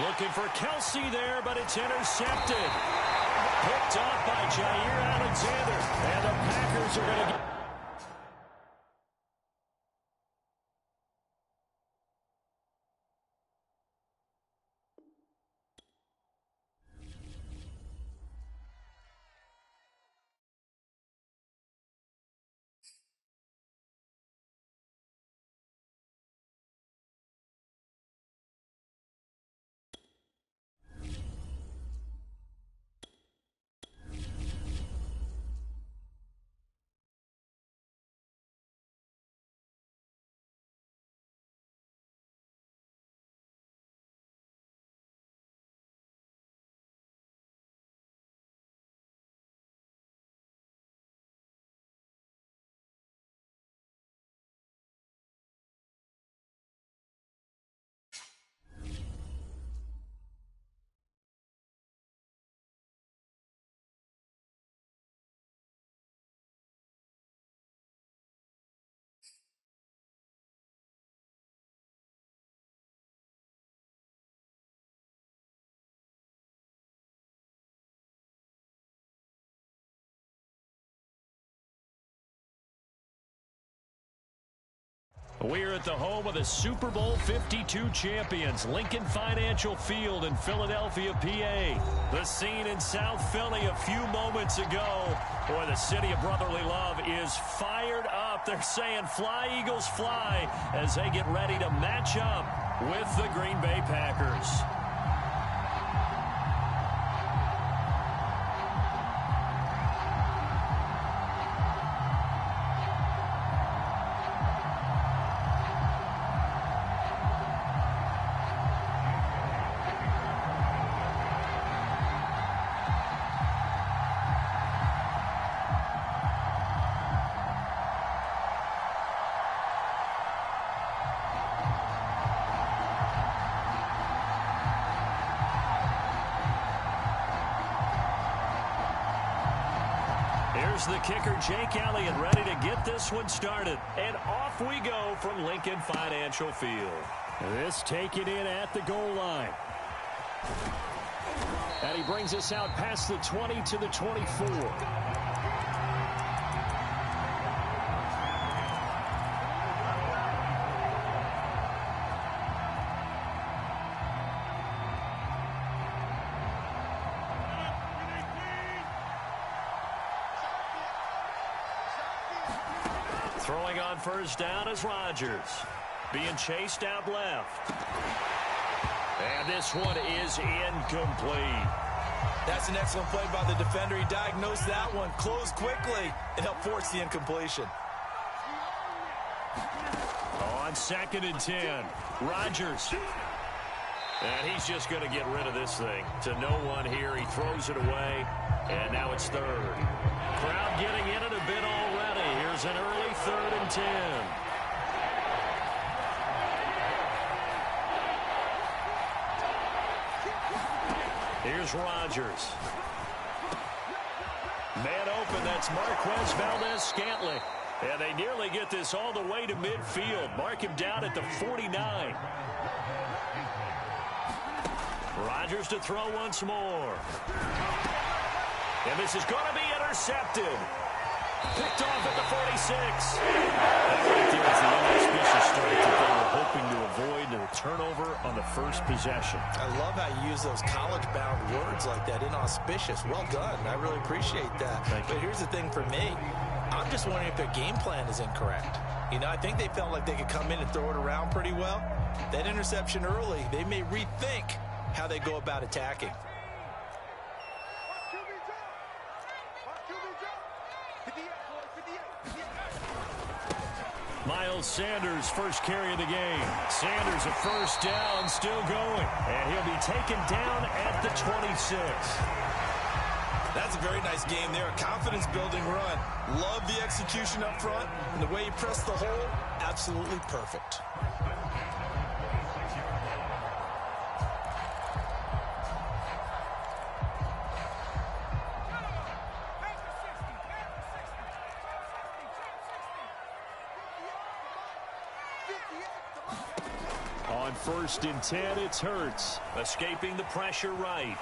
Looking for Kelsey there, but it's intercepted. Picked off by Jair Alexander. And the Packers are going to get... We're at the home of the Super Bowl 52 champions, Lincoln Financial Field in Philadelphia, PA. The scene in South Philly a few moments ago. Boy, the city of brotherly love is fired up. They're saying, "Fly, Eagles, fly," as they get ready to match up with the Green Bay Packers. Here's the kicker, Jake Elliott, ready to get this one started. And off we go from Lincoln Financial Field. This taken in at the goal line. And he brings us out past the 20 to the 24. Throwing on first down is Rodgers. Being chased out left. And this one is incomplete. That's an excellent play by the defender. He diagnosed that one, closed quickly, and helped force the incompletion. On 2nd and 10, Rodgers. And he's just going to get rid of this thing. To no one here. He throws it away. And now it's 3rd. Crowd getting in it a bit already. Here's an early 3rd and 10. Here's Rodgers. Man open, that's Marquez Valdez-Scantling. And they nearly get this all the way to midfield. Mark him down at the 49. Rodgers to throw once more. And this is going to be intercepted. Picked off at the 46. That right there is the inauspicious start that they were hoping to avoid, the turnover on the first possession. I love how you use those college-bound words like that, inauspicious. Well done. I really appreciate that. But here's the thing for me. I'm just wondering if their game plan is incorrect. You know, I think they felt like they could come in and throw it around pretty well. That interception early, they may rethink how they go about attacking. Miles Sanders, first carry of the game. Sanders, a first down, still going. And he'll be taken down at the 26. That's a very nice game there. A confidence-building run. Love the execution up front. And the way he pressed the hole, absolutely perfect. On 1st and 10, it's Hurts. Escaping the pressure right.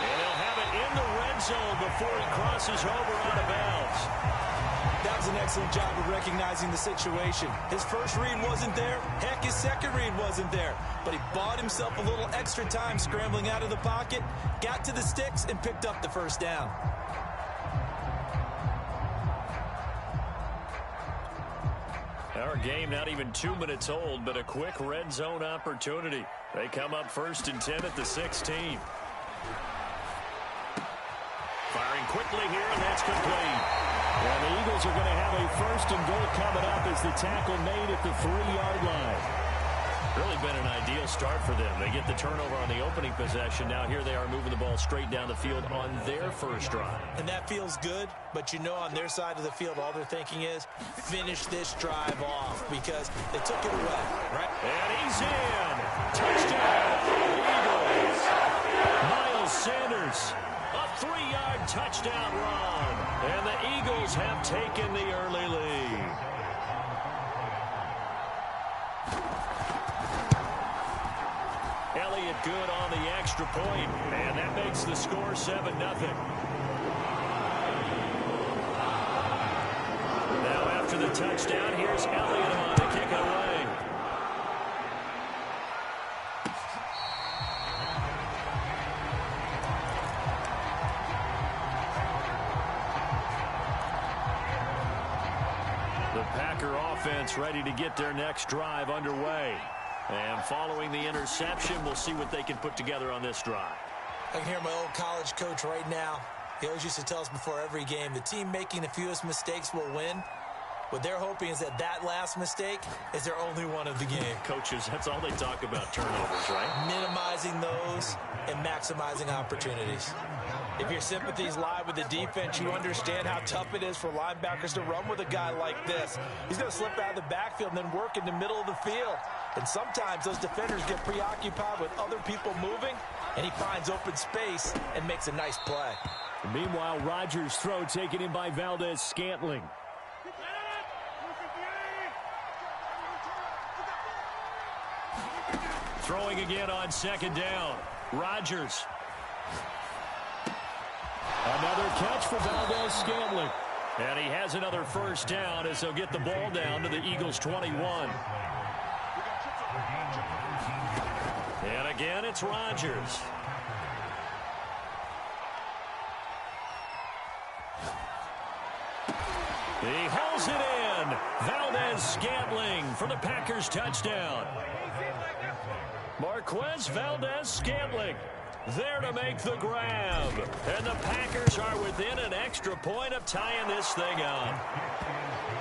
And he'll have it in the red zone before he crosses over out of bounds. That was an excellent job of recognizing the situation. His first read wasn't there. Heck, his second read wasn't there. But he bought himself a little extra time scrambling out of the pocket, got to the sticks, and picked up the first down. Our game not even 2 minutes old, but a quick red zone opportunity. They come up 1st and 10 at the 16. Firing quickly here, and that's complete. And the Eagles are going to have a 1st and goal coming up as the tackle made at the 3-yard line. Really been an ideal start for them. They get the turnover on the opening possession. Now here they are moving the ball straight down the field on their first drive. And that feels good, but you know on their side of the field all they're thinking is finish this drive off because they took it away, right? And he's in. Touchdown, Eagles. Miles Sanders, a 3-yard touchdown run. And the Eagles have taken the early lead. Elliott good on the extra point, and that makes the score 7-0. Now after the touchdown, here's Elliott on to kick it away. The Packer offense ready to get their next drive underway. And following the interception, we'll see what they can put together on this drive. I can hear my old college coach right now. He always used to tell us before every game, the team making the fewest mistakes will win. What they're hoping is that that last mistake is their only one of the game. Coaches, that's all they talk about, turnovers, right? Minimizing those and maximizing opportunities. If your sympathies lie with the defense, you understand how tough it is for linebackers to run with a guy like this. He's going to slip out of the backfield and then work in the middle of the field. And sometimes those defenders get preoccupied with other people moving, and he finds open space and makes a nice play. Meanwhile, Rodgers' throw taken in by Valdez-Scantling. Throwing again on 2nd down. Rodgers. Another catch for Valdez-Scantling. And he has another first down as they'll get the ball down to the Eagles' 21. And again, it's Rodgers. He hauls it in. Valdez-Scantling for the Packers touchdown. Marquez Valdez-Scantling there to make the grab. And the Packers are within an extra point of tying this thing up.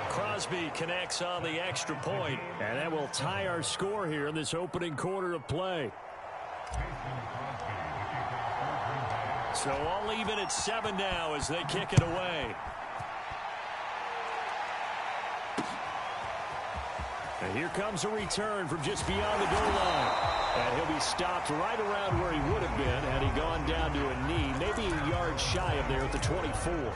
Crosby connects on the extra point, and that will tie our score here in this opening quarter of play. So all even at 7 now as they kick it away. And here comes a return from just beyond the goal line. And he'll be stopped right around where he would have been had he gone down to a knee, maybe a yard shy of there at the 24.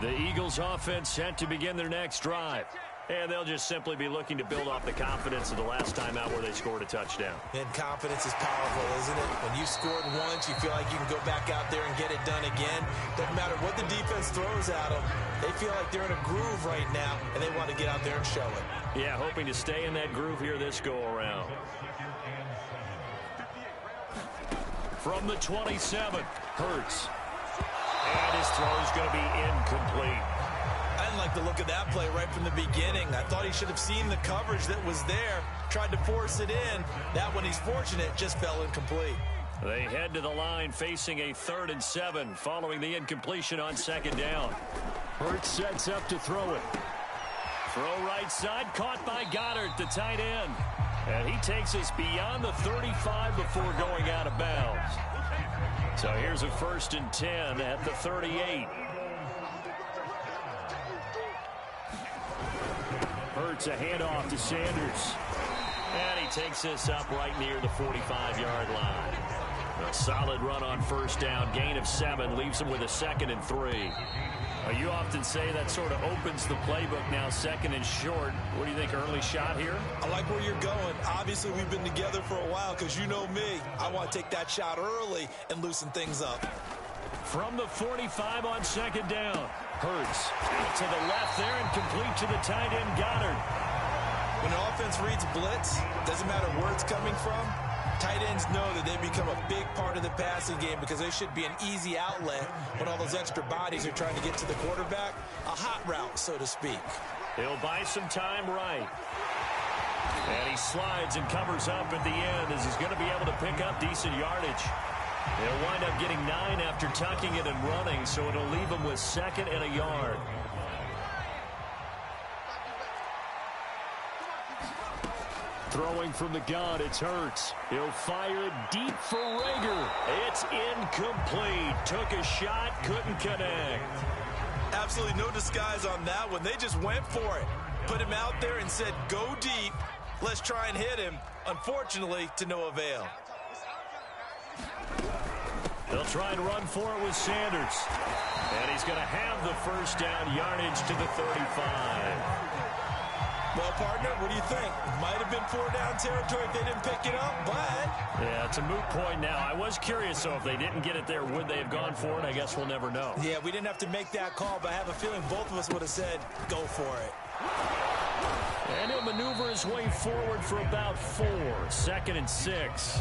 The Eagles offense set to begin their next drive. And they'll just simply be looking to build off the confidence of the last time out where they scored a touchdown. And confidence is powerful, isn't it? When you scored once, you feel like you can go back out there and get it done again. Doesn't matter what the defense throws at them. They feel like they're in a groove right now, and they want to get out there and show it. Yeah, hoping to stay in that groove here this go-around. From the 27, Hurts. And his throw is going to be incomplete. I didn't like the look of that play right from the beginning. I thought he should have seen the coverage that was there, tried to force it in. That one, he's fortunate, just fell incomplete. They head to the line facing a 3rd and 7 following the incompletion on 2nd down. Hurts sets up to throw it. Throw right side, caught by Goddard, the tight end. And he takes us beyond the 35 before going out of bounds. So here's a 1st and 10 at the 38. Hurts a handoff to Sanders. And he takes this up right near the 45-yard line. A solid run on 1st down. Gain of 7 leaves him with a 2nd and 3. You often say that sort of opens the playbook now, 2nd and short. What do you think, early shot here? I like where you're going. Obviously, we've been together for a while because you know me. I want to take that shot early and loosen things up. From the 45 on 2nd down. Hurts out to the left there and complete to the tight end, Goddard. When an offense reads blitz, doesn't matter where it's coming from, tight ends know that they become a big part of the passing game because they should be an easy outlet when all those extra bodies are trying to get to the quarterback. A hot route, so to speak. He'll buy some time right. And he slides and covers up at the end as he's going to be able to pick up decent yardage. He'll wind up getting 9 after tucking it and running, so it'll leave him with 2nd and a yard. Throwing from the gun, it's Hurts. He'll fire deep for Rager. It's incomplete. Took a shot, couldn't connect. Absolutely no disguise on that one. They just went for it. Put him out there and said, go deep. Let's try and hit him. Unfortunately, to no avail. They'll try and run for it with Sanders. And he's going to have the 1st down yardage to the 35. Well, partner, what do you think? Might have been 4-down territory if they didn't pick it up, but... Yeah, it's a moot point now. I was curious, so if they didn't get it there, would they have gone for it? I guess we'll never know. Yeah, we didn't have to make that call, but I have a feeling both of us would have said, go for it. And he'll maneuver his way forward for about 4. 2nd and 6.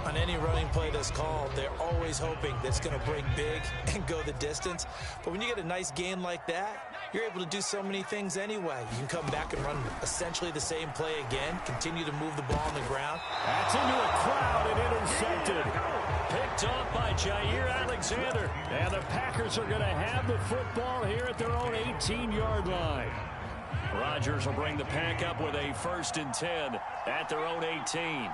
On any running play that's called, they're always hoping that it's going to break big and go the distance. But when you get a nice gain like that, you're able to do so many things anyway. You can come back and run essentially the same play again, continue to move the ball on the ground. That's into a crowd and intercepted. Picked off by Jair Alexander. And the Packers are going to have the football here at their own 18-yard line. Rodgers will bring the pack up with a 1st and 10 at their own 18.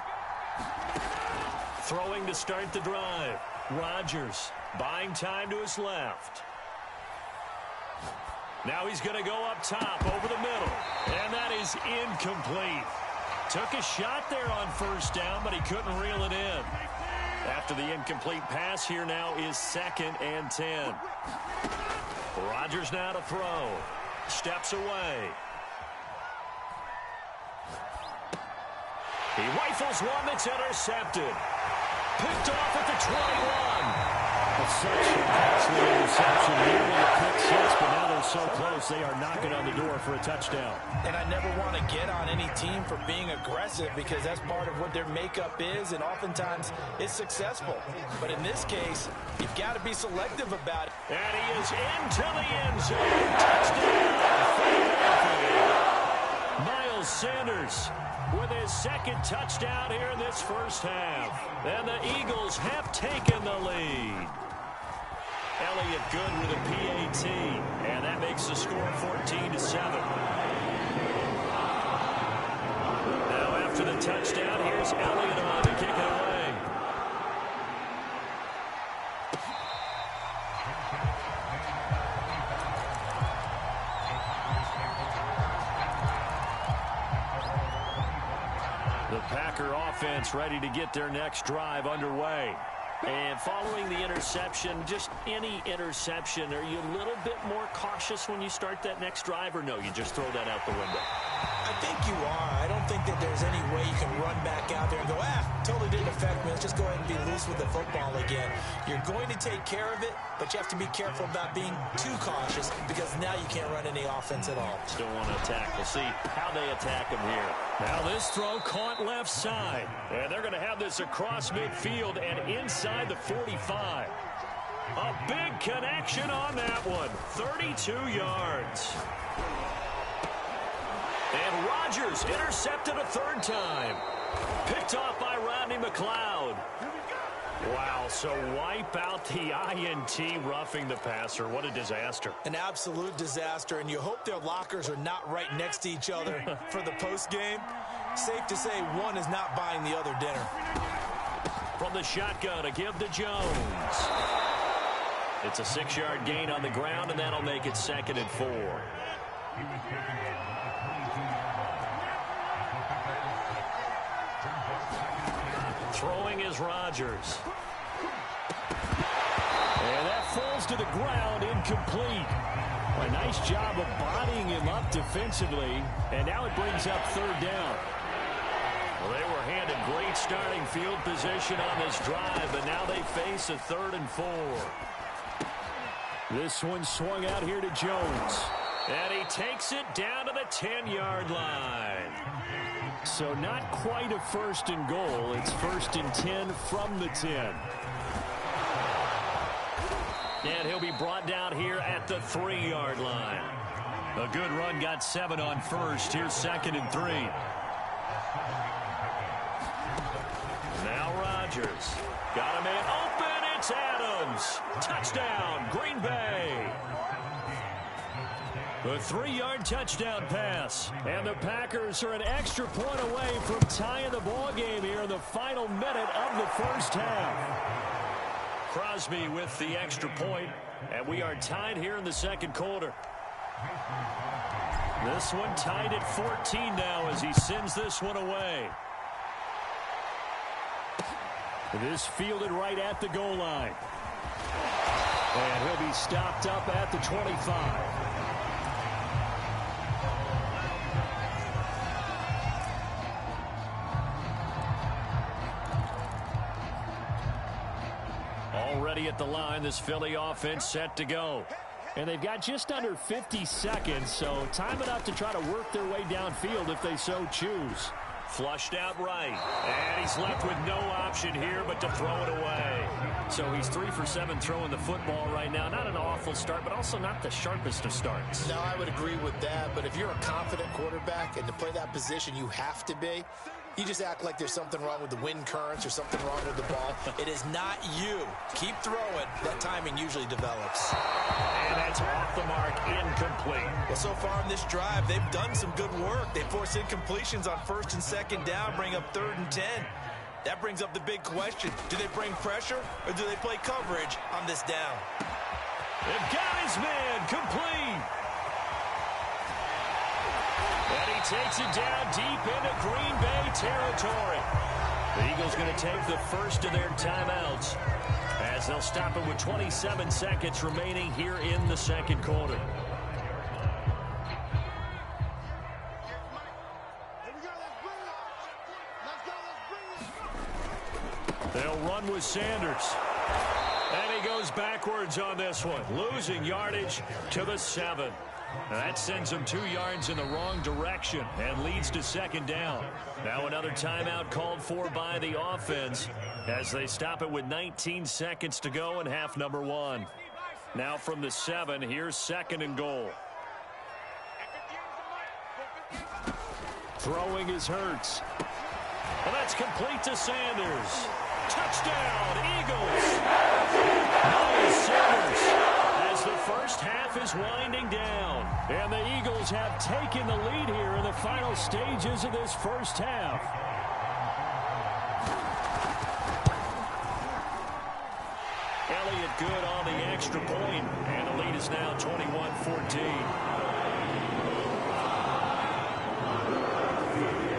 Throwing to start the drive. Rodgers buying time to his left. Now he's going to go up top over the middle. And that is incomplete. Took a shot there on 1st down, but he couldn't reel it in. After the incomplete pass, here now is 2nd and 10. Rodgers now to throw. Steps away. He rifles one that's intercepted. Picked off at the 21. Such a costly interception. Nearly a pick six, but now they're so close they are knocking on the door for a touchdown. And I never want to get on any team for being aggressive because that's part of what their makeup is, and oftentimes it's successful. But in this case, you've got to be selective about it. And he is into the end zone. Touchdown. Miles Sanders with his 2nd touchdown here in this 1st half. And the Eagles have taken the lead. Elliott good with a PAT. And that makes the score 14-7. Now after the touchdown, here's Elliott on to kick it away. The Packer offense ready to get their next drive underway. And following the interception, just any interception, are you a little bit more cautious when you start that next drive, or no, you just throw that out the window? I think you are. I don't think that there's any way you can run back out there and go, totally didn't affect me. Let's just go ahead and be loose with the football again. You're going to take care of it, but you have to be careful about being too cautious because now you can't run any offense at all. Still want to attack. We'll see how they attack him here. Now this throw caught left side. And they're going to have this across midfield and inside the 45. A big connection on that one. 32 yards. And Rodgers intercepted a third time. Picked off by Rodney McLeod. Wow, so wipe out the INT, roughing the passer. What a disaster. An absolute disaster, and you hope their lockers are not right next to each other for the postgame. Safe to say one is not buying the other dinner. From the shotgun, a give to Jones. It's a 6-yard gain on the ground, and that'll make it 2nd and 4. Throwing is Rodgers. And that falls to the ground, incomplete. A nice job of bodying him up defensively, and now it brings up 3rd down. Well, they were handed great starting field position on this drive, but now they face a 3rd and 4. This one swung out here to Jones. And he takes it down to the 10-yard line. So not quite a 1st and goal. It's 1st and 10 from the 10. And he'll be brought down here at the 3-yard line. A good run, got 7 on 1st. Here's 2nd and 3. Now Rodgers. Got a man open. It's Adams. Touchdown, Green Bay. A 3-yard touchdown pass. And the Packers are an extra point away from tying the ball game here in the final minute of the first half. Crosby with the extra point, and we are tied here in the 2nd quarter. This one tied at 14 now as he sends this one away. This fielded right at the goal line. And he'll be stopped up at the 25. Already at the line, this Philly offense set to go. And they've got just under 50 seconds, so time enough to try to work their way downfield if they so choose. Flushed out right. And he's left with no option here but to throw it away. So he's 3 for 7 throwing the football right now. Not an awful start, but also not the sharpest of starts. No, I would agree with that. But if you're a confident quarterback and to play that position, you have to be. You just act like there's something wrong with the wind currents or something wrong with the ball. It is not you. Keep throwing. That timing usually develops. And that's off the mark, incomplete. Well, so far in this drive, they've done some good work. They force incompletions on 1st and 2nd down, bring up 3rd and 10. That brings up the big question. Do they bring pressure or do they play coverage on this down? They've got his man, complete. And he takes it down deep into Green Bay territory. The Eagles going to take the first of their timeouts as they'll stop it with 27 seconds remaining here in the 2nd quarter. They'll run with Sanders. And he goes backwards on this one, losing yardage to the 7. That sends them 2 yards in the wrong direction and leads to 2nd down. Now another timeout called for by the offense as they stop it with 19 seconds to go in half number 1. Now from the 7, here's 2nd and goal. Throwing is Hurts. Well, that's complete to Sanders. Touchdown, Eagles. Miles Sanders. As the first half is winding down, and the Eagles have taken the lead here in the final stages of this first half. Elliott good on the extra point, and the lead is now 21-14.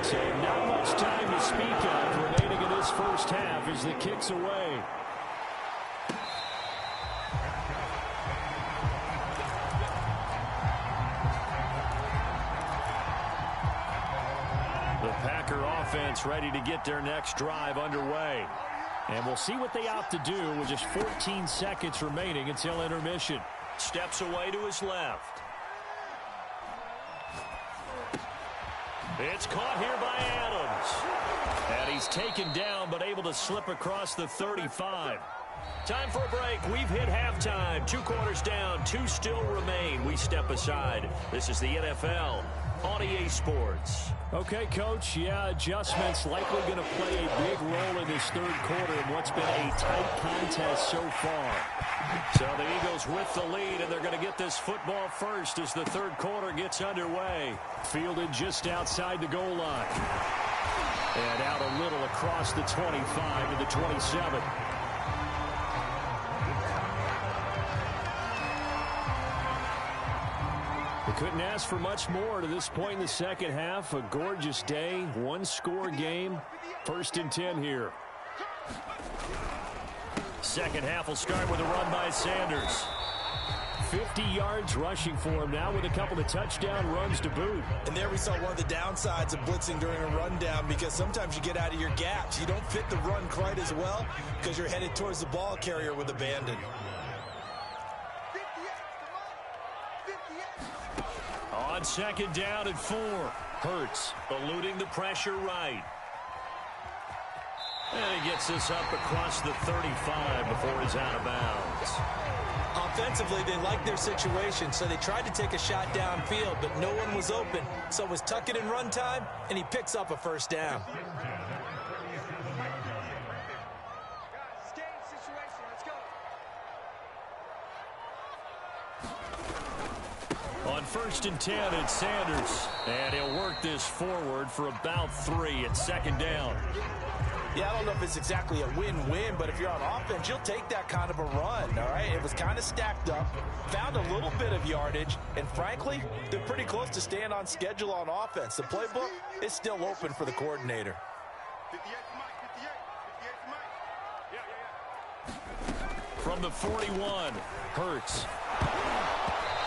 So not much time to speak of remaining in this first half as the kick's away. offense ready to get their next drive underway. And we'll see what they opt to do with just 14 seconds remaining until intermission. Steps away to his left. It's caught here by Adams. And he's taken down but able to slip across the 35. Time for a break. We've hit halftime. 2 quarters down. 2 still remain. We step aside. This is the NFL on EA Sports. Okay, Coach. Yeah, adjustments likely going to play a big role in this third quarter in what's been a tight contest so far. So the Eagles with the lead, and they're going to get this football first as the third quarter gets underway. Fielded just outside the goal line. And out a little across the 25 to the 27. We couldn't ask for much more to this point in the second half. A gorgeous day, 1-score game. 1st and 10 here. Second half will start with a run by Sanders. 50 yards rushing for him now with a couple of touchdown runs to boot. And there we saw one of the downsides of blitzing during a rundown, because sometimes you get out of your gaps. You don't fit the run quite as well because you're headed towards the ball carrier with abandon. On 2nd down and 4. Hurts eluding the pressure right. And he gets this up across the 35 before he's out of bounds. Offensively, they liked their situation, so they tried to take a shot downfield, but no one was open. So it was tuck it in run time, and he picks up a 1st down. On 1st and 10, it's Sanders. And he'll work this forward for about 3 at 2nd down. Yeah, I don't know if it's exactly a win-win, but if you're on offense, you'll take that kind of a run, all right? It was kind of stacked up, found a little bit of yardage, and frankly, they're pretty close to staying on schedule on offense. The playbook is still open for the coordinator. From the 41, Hurts.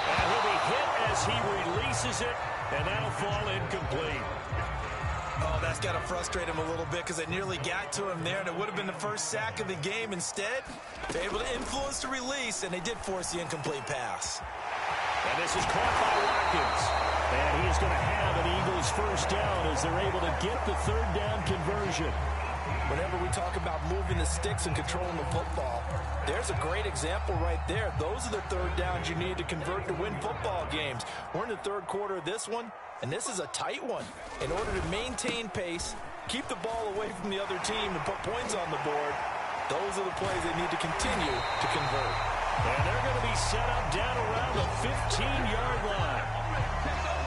And he'll be hit as he releases it, and that'll fall incomplete. Oh, that's got to frustrate him a little bit because they nearly got to him there, and it would have been the first sack of the game. Instead, they're able to influence the release, and they did force the incomplete pass. And this is caught by Watkins. And he is going to have an Eagles 1st down as they're able to get the 3rd down conversion. Whenever we talk about moving the sticks and controlling the football, there's a great example right there. Those are the 3rd downs you need to convert to win football games. We're in the 3rd quarter of this one, and this is a tight one. In order to maintain pace, keep the ball away from the other team, and put points on the board, those are the plays they need to continue to convert. And they're going to be set up down around the 15-yard line.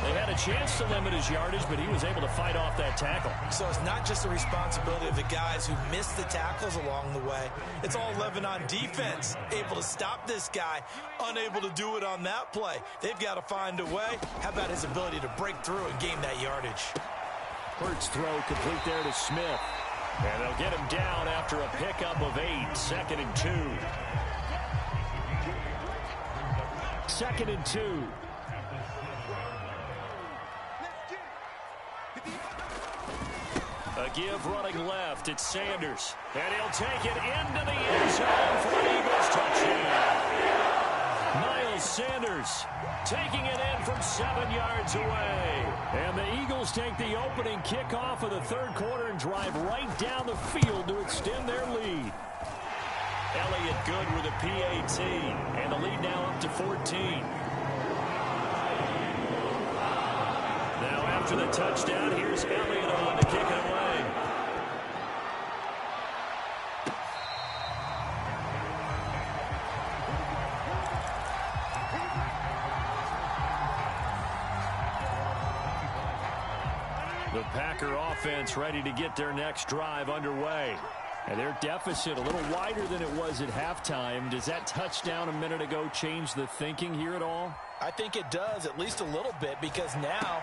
They had a chance to limit his yardage, but he was able to fight off that tackle. So it's not just the responsibility of the guys who missed the tackles along the way. It's all 11 on defense, able to stop this guy, unable to do it on that play. They've got to find a way. How about his ability to break through and gain that yardage? Hurts throw complete there to Smith. And they'll get him down after a pickup of 8, 2nd and 2. 2nd and 2. A give running left. It's Sanders. And he'll take it into the end zone for an Eagles touchdown. Miles Sanders taking it in from 7 yards away. And the Eagles take the opening kickoff of the 3rd quarter and drive right down the field to extend their lead. Elliott good with a PAT. And the lead now up to 14. Now after the touchdown, here's Elliott on to kick it away. The Packer offense ready to get their next drive underway. And their deficit a little wider than it was at halftime. Does that touchdown a minute ago change the thinking here at all? I think it does, at least a little bit, because now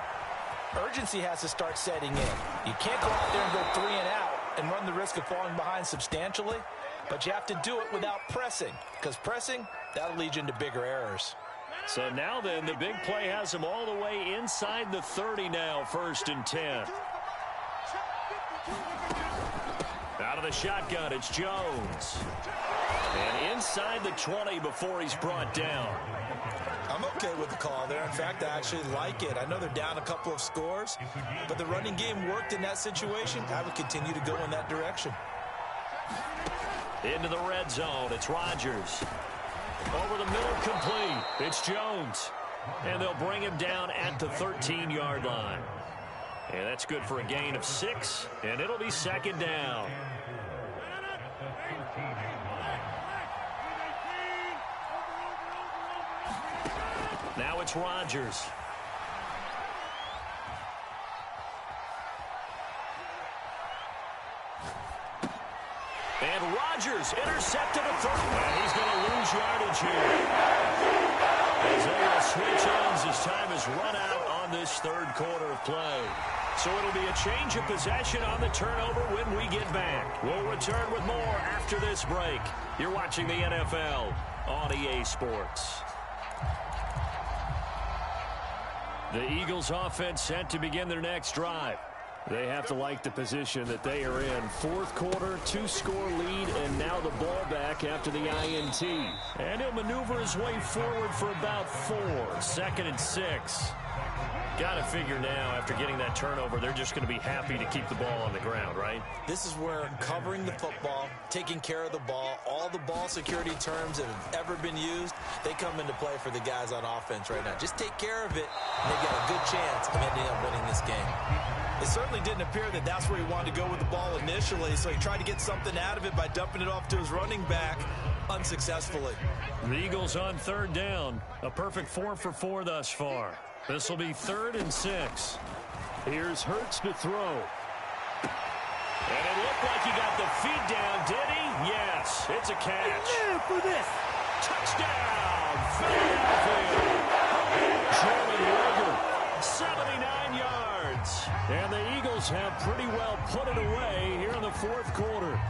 urgency has to start setting in. You can't go out there and go 3 and out and run the risk of falling behind substantially, but you have to do it without pressing, because pressing, that'll lead you into bigger errors. So now then, the big play has him all the way inside the 30 now, 1st and 10. Out of the shotgun, it's Jones. And inside the 20 before he's brought down. I'm okay with the call there. In fact, I actually like it. I know they're down a couple of scores, but the running game worked in that situation. I would continue to go in that direction. Into the red zone, it's Rodgers. Over the middle, complete. It's Jones. And they'll bring him down at the 13-yard line. And that's good for a gain of 6, and it'll be second down. Now it's Rodgers. And Rodgers intercepted a third. And he's going to lose yardage here. As they will switch ends as time has run out on this third quarter of play. So it'll be a change of possession on the turnover when we get back. We'll return with more after this break. You're watching the NFL on EA Sports. The Eagles offense set to begin their next drive. They have to like the position that they are in. Fourth quarter, 2-score lead, and now the ball back after the INT. And he'll maneuver his way forward for about 4. 2nd and 6. Got to figure now, after getting that turnover, they're just going to be happy to keep the ball on the ground, right? This is where covering the football, taking care of the ball, all the ball security terms that have ever been used, they come into play for the guys on offense right now. Just take care of it, and they've got a good chance of ending up winning this game. It certainly didn't appear that that's where he wanted to go with the ball initially, so he tried to get something out of it by dumping it off to his running back unsuccessfully. The Eagles on third down. A perfect 4 for 4 thus far. This will be 3rd and 6. Here's Hurts to throw. And it looked like he got the feet down, did he? Yes, it's a catch. For this. Touchdown, Philadelphia. Jalen Reagor, 79 yards. And the Eagles have pretty well put it away here in the fourth quarter.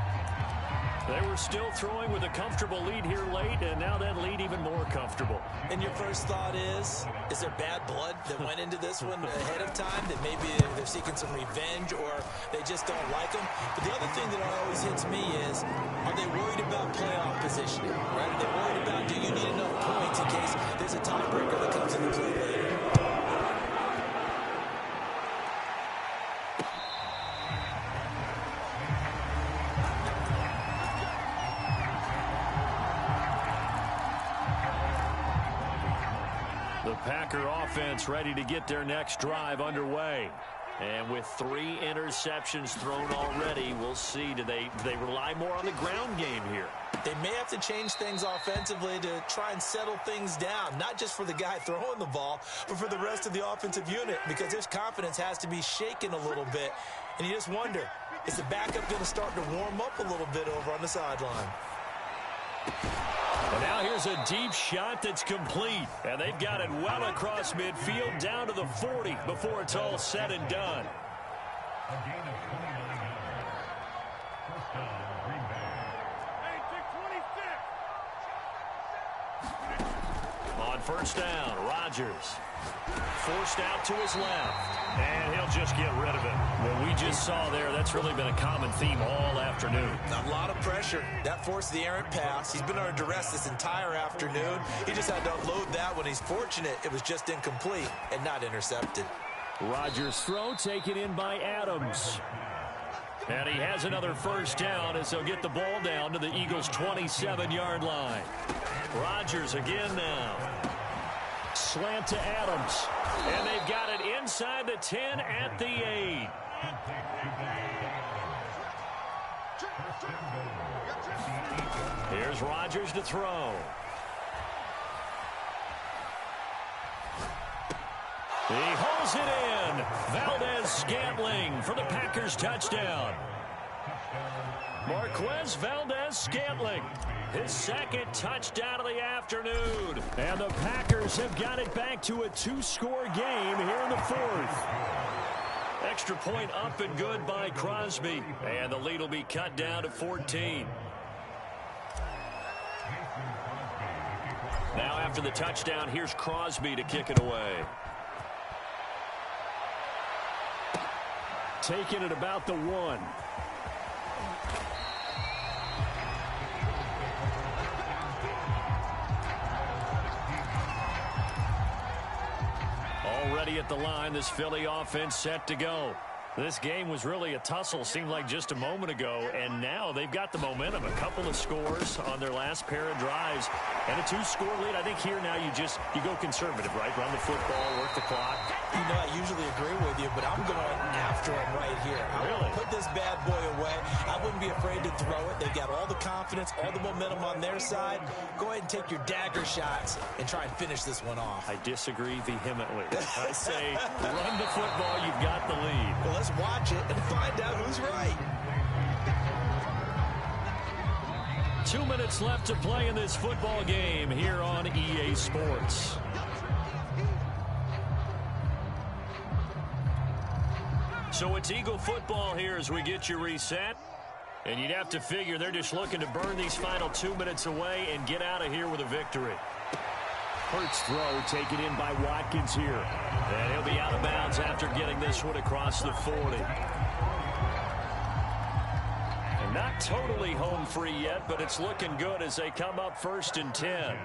They were still throwing with a comfortable lead here late, and now that lead even more comfortable. And your first thought is there bad blood that went into this one ahead of time, that maybe they're seeking some revenge or they just don't like them? But the other thing that always hits me is, are they worried about playoff positioning? Right? Are they worried about, do you need enough points in case there's a tiebreaker that comes into play later? Packer offense ready to get their next drive underway. And with 3 interceptions thrown already, we'll see, do they rely more on the ground game here? They may have to change things offensively to try and settle things down, not just for the guy throwing the ball, but for the rest of the offensive unit, because his confidence has to be shaken a little bit. And you just wonder, is the backup going to start to warm up a little bit over on the sideline? And now here's a deep shot that's complete. And they've got it well across midfield down to the 40 before it's all said and done. On first down, Rodgers. Forced out to his left. And he'll just get rid of it. What we just saw there, that's really been a common theme all afternoon. A lot of pressure. That forced the errant pass. He's been under duress this entire afternoon. He just had to unload that when he's fortunate. It was just incomplete and not intercepted. Rodgers' throw taken in by Adams. And he has another first down as they'll get the ball down to the Eagles' 27-yard line. Rodgers again now. Slant to Adams. And they've got it inside the 10 at the 8. Here's Rodgers to throw. He holds it in. Valdez-Scantling for the Packers touchdown. Marquez Valdez-Scantling, his second touchdown of the afternoon. And the Packers have got it back to a 2-score game here in the fourth. Extra point up and good by Crosby. And the lead will be cut down to 14. Now after the touchdown, here's Crosby to kick it away. taken at about the 1. Already at the line, this Philly offense set to go. This game was really a tussle, seemed like just a moment ago, and now they've got the momentum. A couple of scores on their last pair of drives, and a 2-score lead. I think here now you go conservative, right? Run the football, work the clock. You know, I usually agree with you, but I'm going after him right here. I Really? put this bad boy away. I wouldn't be afraid to throw it. They've got all the confidence, all the momentum on their side. Go ahead and take your dagger shots and try and finish this one off. I disagree vehemently. I say run the football, you've got the lead. Well, let's watch it and find out who's right. 2 minutes left to play in this football game here on EA Sports. So it's Eagle football here as we get you reset. And you'd have to figure they're just looking to burn these final 2 minutes away and get out of here with a victory. Hurts throw taken in by Watkins here. And he'll be out of bounds after getting this one across the 40. And not totally home free yet, but it's looking good as they come up 1st and 10.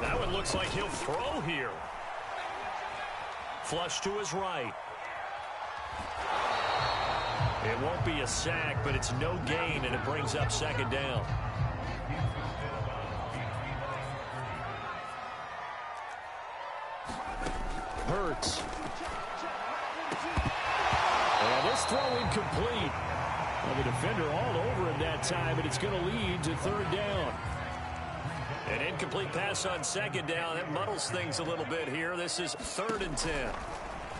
That one looks like he'll throw here. Flush to his right. It won't be a sack, but it's no gain, and it brings up 2nd down. Hurts. And this throw incomplete. Well, the defender all over him that time, and it's going to lead to 3rd down. An incomplete pass on 2nd down. That muddles things a little bit here. This is 3rd and 10.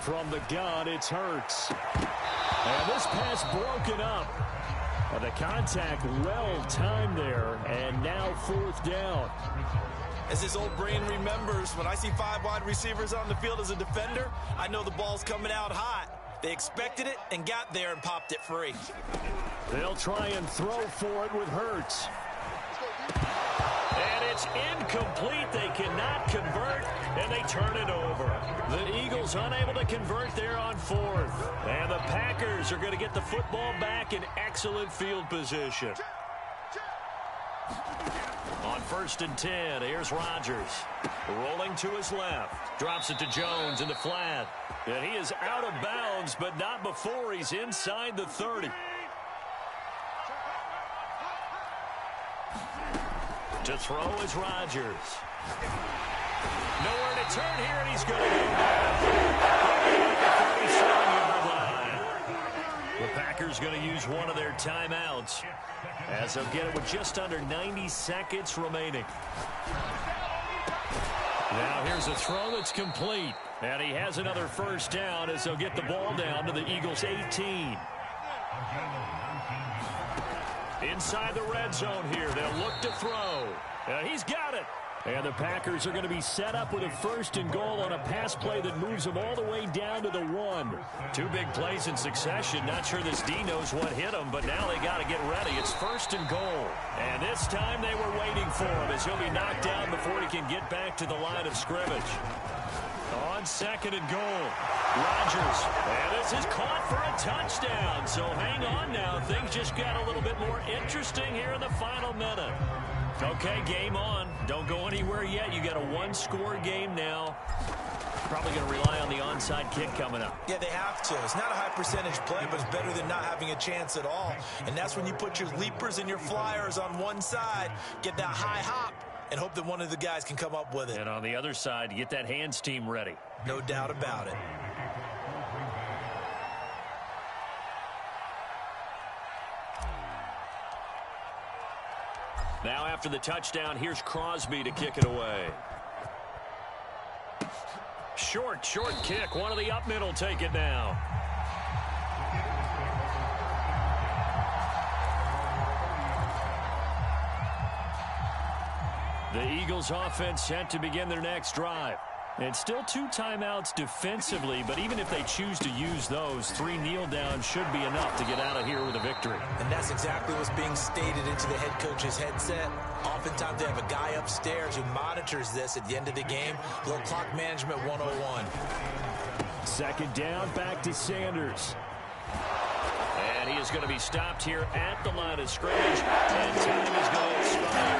From the gun, it's Hurts. And this pass broken up. And the contact well timed there, and now 4th down. As his old brain remembers, when I see 5 wide receivers on the field as a defender, I know the ball's coming out hot. They expected it and got there and popped it free. They'll try and throw for it with Hurts. And it's incomplete. They cannot convert, and they turn it over. The Eagles unable to convert there on 4th. And the Packers are going to get the football back in excellent field position. On 1st and 10, here's Rodgers. Rolling to his left. Drops it to Jones in the flat. And he is out of bounds, but not before he's inside the 30. To throw is Rodgers. Nowhere to turn here, and he's going to go down. The 37-yard line. The Packers going to use one of their timeouts, as they'll get it with just under 90 seconds remaining. Now here's a throw that's complete. And he has another 1st down as they'll get the ball down to the Eagles' 18. Inside the red zone here. They'll look to throw. He's got it. And the Packers are going to be set up with a 1st and goal on a pass play that moves them all the way down to the 1. 2 big plays in succession. Not sure this D knows what hit him, but now they got to get ready. It's 1st and goal. And this time they were waiting for him as he'll be knocked down before he can get back to the line of scrimmage. On 2nd and goal, Rodgers. And this is caught for a touchdown. So hang on now. Things just got a little bit more interesting here in the final minute. Okay, game on. Don't go anywhere yet. You got a 1-score game now. Probably going to rely on the onside kick coming up. Yeah, they have to. It's not a high percentage play, but it's better than not having a chance at all. And that's when you put your leapers and your flyers on one side, get that high hop, and hope that one of the guys can come up with it. And on the other side, get that hands team ready. No doubt about it. Now after the touchdown, here's Crosby to kick it away. Short kick. One of the up middle take it now. The Eagles offense set to begin their next drive. And still 2 timeouts defensively, but even if they choose to use those, 3 kneel downs should be enough to get out of here with a victory. And that's exactly what's being stated into the head coach's headset. Oftentimes they have a guy upstairs who monitors this at the end of the game. A little clock management 101. 2nd down, back to Sanders. is going to be stopped here at the line of scrimmage, and time is going to expire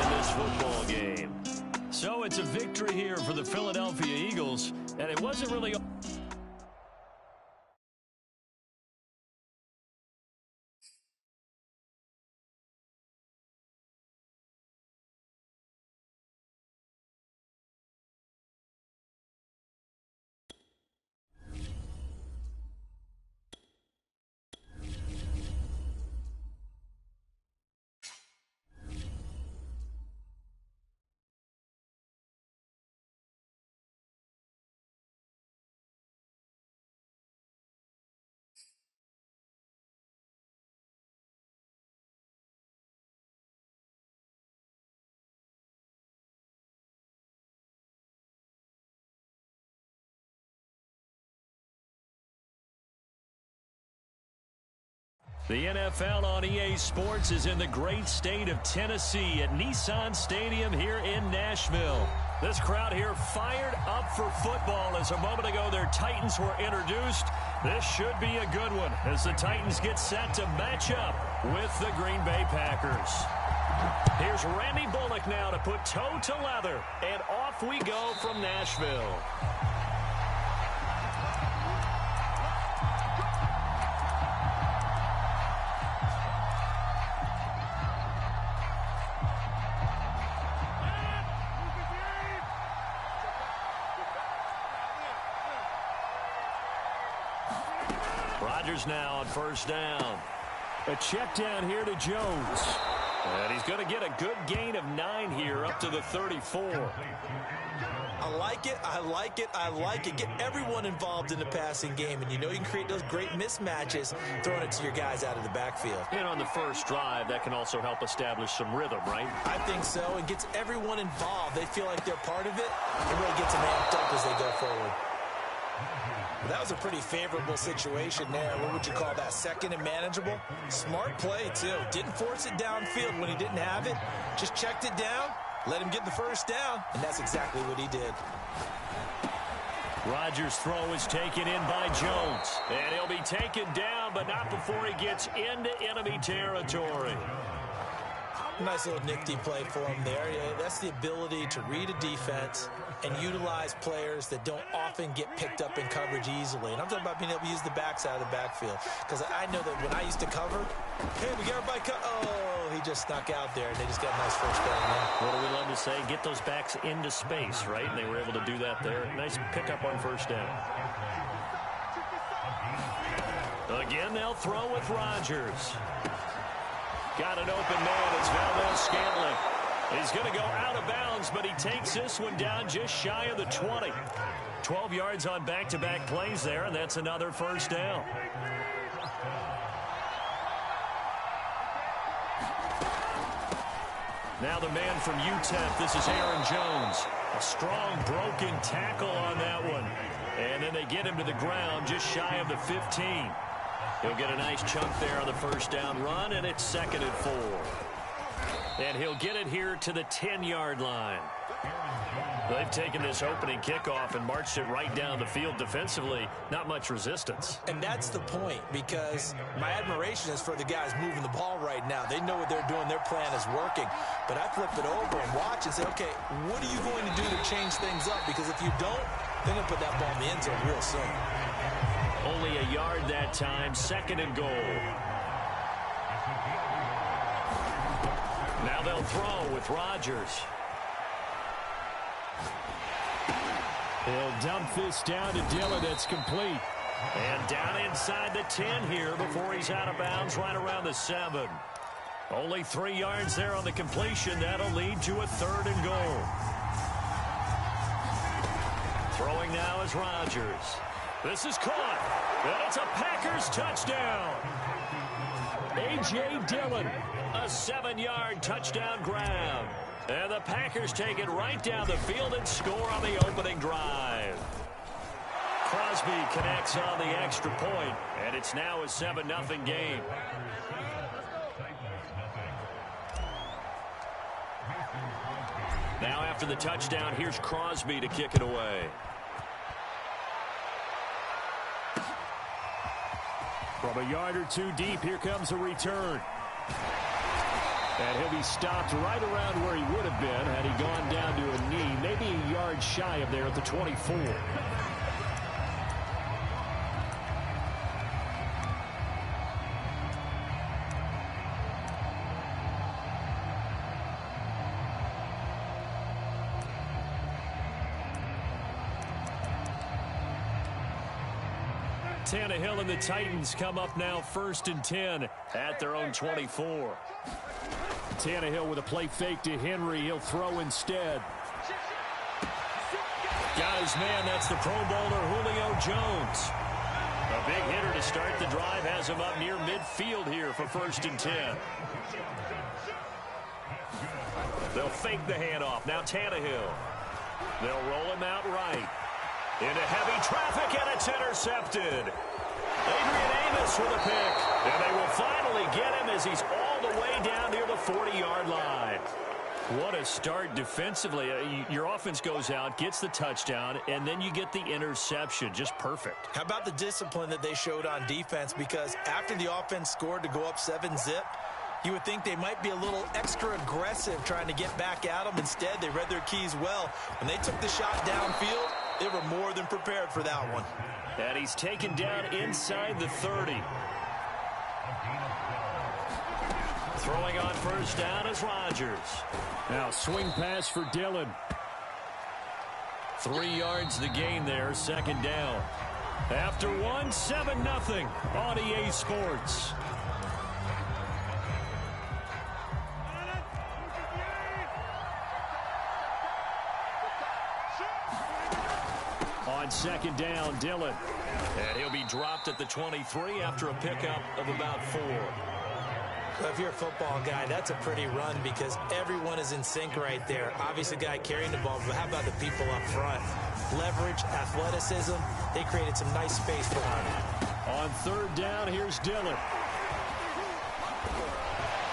in this football game. So it's a victory here for the Philadelphia Eagles, and it wasn't really... The NFL on EA Sports is in the great state of Tennessee at Nissan Stadium here in Nashville. This crowd here fired up for football as a moment ago their Titans were introduced. This should be a good one as the Titans get set to match up with the Green Bay Packers. Here's Randy Bullock now to put toe to leather, and off we go from Nashville. Rodgers now on first down. A check down here to Jones. And he's going to get a good gain of 9 here up to the 34. I like it, I like it, I like it. Get everyone involved in the passing game, and you know you can create those great mismatches throwing it to your guys out of the backfield. And on the first drive, that can also help establish some rhythm, right? I think so. It gets everyone involved. They feel like they're part of it. It really gets them amped up as they go forward. That was a pretty favorable situation there. What would you call that? Second and manageable? Smart play, too. Didn't force it downfield when he didn't have it. Just checked it down, let him get the first down, and that's exactly what he did. Rodgers' throw is taken in by Jones. And he'll be taken down, but not before he gets into enemy territory. Nice little nifty play for him there. Yeah, that's the ability to read a defense and utilize players that don't often get picked up in coverage easily. And I'm talking about being able to use the backs out of the backfield. Because I know that when I used to cover, hey, we got everybody oh, he just snuck out there, and they just got a nice first down there. What do we love to say? Get those backs into space, right? And they were able to do that there. Nice pickup on first down. Again, they'll throw with Rodgers. Got an open man. It's Valdez-Scantling. He's going to go out of bounds, but he takes this one down just shy of the 20. 12 yards on back-to-back plays there, and that's another first down. Now the man from UTEP, this is Aaron Jones. A strong broken tackle on that one. And then they get him to the ground just shy of the 15. He'll get a nice chunk there on the first down run, and it's 2nd and 4. And he'll get it here to the 10-yard line. They've taken this opening kickoff and marched it right down the field defensively. Not much resistance. And that's the point, because my admiration is for the guys moving the ball right now. They know what they're doing. Their plan is working. But I flip it over and watch and say, okay, what are you going to do to change things up? Because if you don't, they're going to put that ball in the end zone real soon. Only a yard that time, 2nd and goal. Now they'll throw with Rodgers. He'll dump this down to Dillon. It's complete. And down inside the 10 here before he's out of bounds right around the 7. Only 3 yards there on the completion. That'll lead to a 3rd and goal. Throwing now is Rodgers. This is caught. And it's a Packers touchdown. A.J. Dillon, a 7-yard touchdown grab. And the Packers take it right down the field and score on the opening drive. Crosby connects on the extra point, and it's now a 7-0 game. Now after the touchdown, here's Crosby to kick it away. From a yard or two deep, here comes a return. And he'll be stopped right around where he would have been had he gone down to a knee, maybe a yard shy of there at the 24. Tannehill and the Titans come up now 1st and 10 at their own 24. Tannehill with a play fake to Henry. He'll throw instead. Got his man. That's the Pro Bowler Julio Jones. A big hitter to start the drive. Has him up near midfield here for 1st and 10. They'll fake the handoff. Now Tannehill. They'll roll him out right. Into heavy traffic, and it's intercepted. Adrian Amos with a pick. And they will finally get him as he's all the way down near the 40-yard line. What a start defensively. Your offense goes out, gets the touchdown, and then you get the interception. Just perfect. How about the discipline that they showed on defense? Because after the offense scored to go up 7-zip, you would think they might be a little extra aggressive trying to get back at them. Instead, they read their keys well. When they took the shot downfield, they were more than prepared for that one. And he's taken down inside the 30. Throwing on 1st down is Rodgers. Now swing pass for Dillon. 3 yards the gain there, 2nd down. After 1, 7-0 on EA Sports. On 2nd down, Dillon. And he'll be dropped at the 23 after a pickup of about 4. So if you're a football guy, that's a pretty run because everyone is in sync right there. Obviously, the guy carrying the ball, but how about the people up front? Leverage, athleticism, they created some nice space for him. On 3rd down, here's Dillon.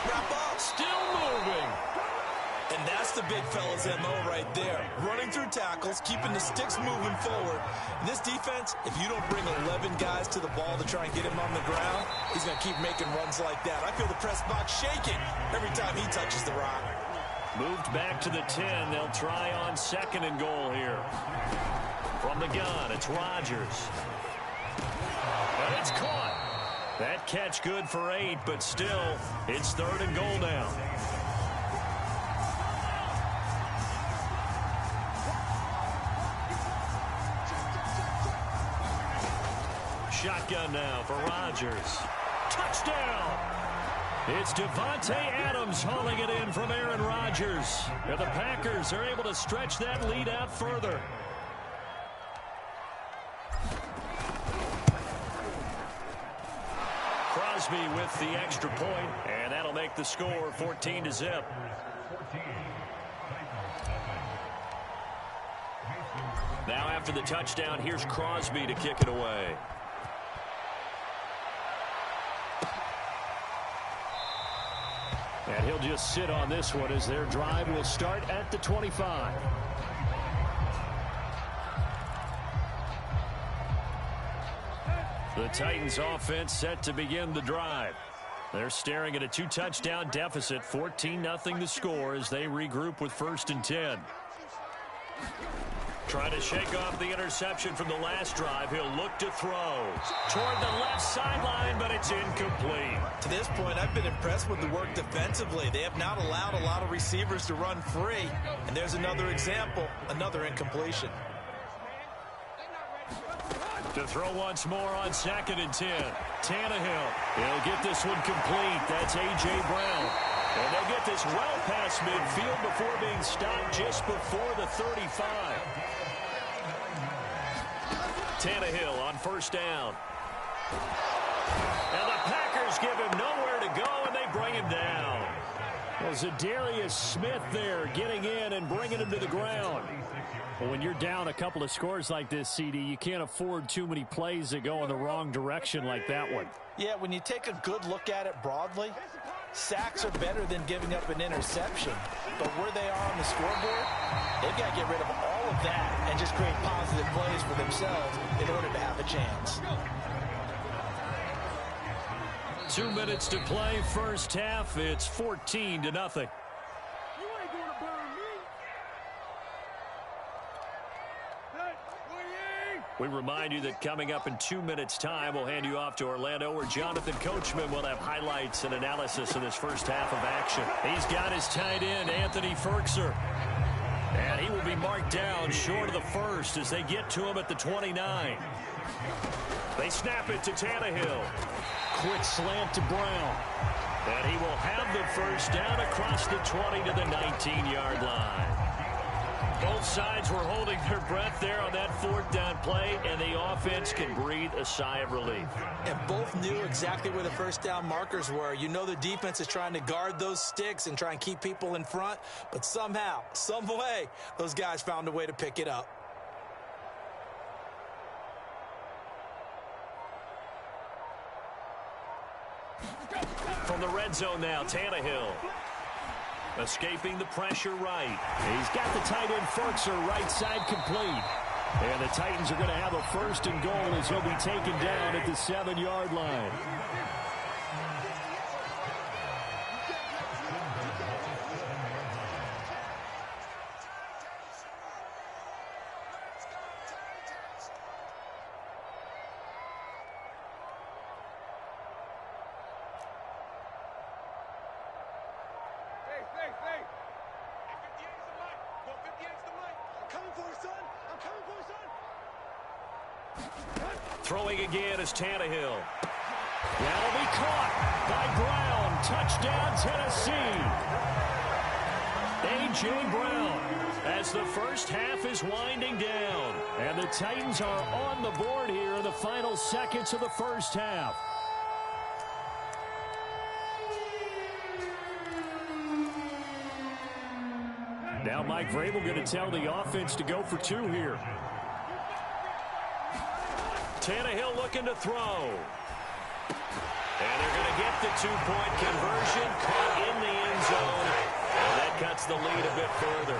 Wrap up. Still moving. And that's the big fella's MO right there. Running through tackles, keeping the sticks moving forward. In this defense, if you don't bring 11 guys to the ball to try and get him on the ground, he's going to keep making runs like that. I feel the press box shaking every time he touches the rock. Moved back to the 10. They'll try on 2nd and goal here. From the gun, it's Rodgers. And it's caught. That catch good for 8, but still, it's 3rd and goal now. Shotgun now for Rodgers. Touchdown! It's Devontae Adams hauling it in from Aaron Rodgers. And the Packers are able to stretch that lead out further. Crosby with the extra point, and that'll make the score 14-0. Now after the touchdown, here's Crosby to kick it away. And he'll just sit on this one as their drive will start at the 25. The Titans offense set to begin the drive. They're staring at a 2-touchdown deficit, 14-0 the score as they regroup with 1st and 10. Trying to shake off the interception from the last drive. He'll look to throw toward the left sideline, but it's incomplete. To this point, I've been impressed with the work defensively. They have not allowed a lot of receivers to run free. And there's another example, another incompletion. To throw once more on 2nd and 10. Tannehill. He'll get this one complete. That's A.J. Brown. And they'll get this well past midfield before being stopped just before the 35. Tannehill on 1st down. And the Packers give him nowhere to go, and they bring him down. Well, Zadarius Smith there getting in and bringing him to the ground. Well, when you're down a couple of scores like this, CD, you can't afford too many plays that go in the wrong direction like that one. Yeah, when you take a good look at it broadly, sacks are better than giving up an interception. But where they are on the scoreboard, they've got to get rid of all of that and just create positive plays for themselves in order to have a chance. 2 minutes to play, first half. It's 14-0. We remind you that coming up in 2 minutes' time, we'll hand you off to Orlando, where Jonathan Coachman will have highlights and analysis of this first half of action. He's got his tight end, Anthony Ferkser. And he will be marked down short of the first as they get to him at the 29. They snap it to Tannehill. Quick slant to Brown. And he will have the first down across the 20 to the 19-yard line. Both sides were holding their breath there on that fourth down play, and the offense can breathe a sigh of relief. And both knew exactly where the first down markers were. You know the defense is trying to guard those sticks and try and keep people in front, but somehow, some way, those guys found a way to pick it up. From the red zone now, Tannehill. Escaping the pressure right. He's got the tight end Ferkser right side complete. And the Titans are going to have a first and goal as he'll be taken down at the 7-yard line. Throwing again is Tannehill. That'll be caught by Brown. Touchdown, Tennessee. A.J. Brown as the first half is winding down. And the Titans are on the board here in the final seconds of the first half. Now Mike Vrabel going to tell the offense to go for two here. Tannehill looking to throw. And they're going to get the two-point conversion. Caught in the end zone. And that cuts the lead a bit further.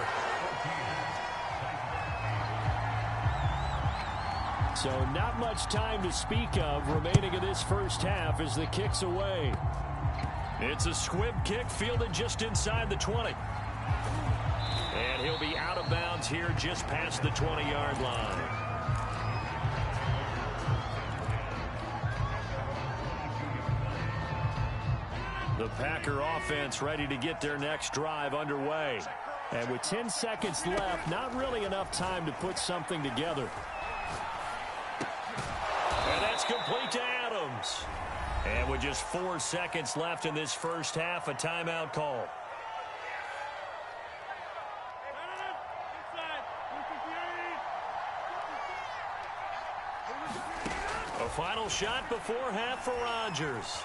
So not much time to speak of remaining in this first half as the kick's away. It's a squib kick fielded just inside the 20. And he'll be out of bounds here just past the 20-yard line. The Packer offense ready to get their next drive underway. And with 10 seconds left, not really enough time to put something together. And that's complete to Adams. And with just 4 seconds left in this first half, a timeout call. A final shot before half for Rodgers.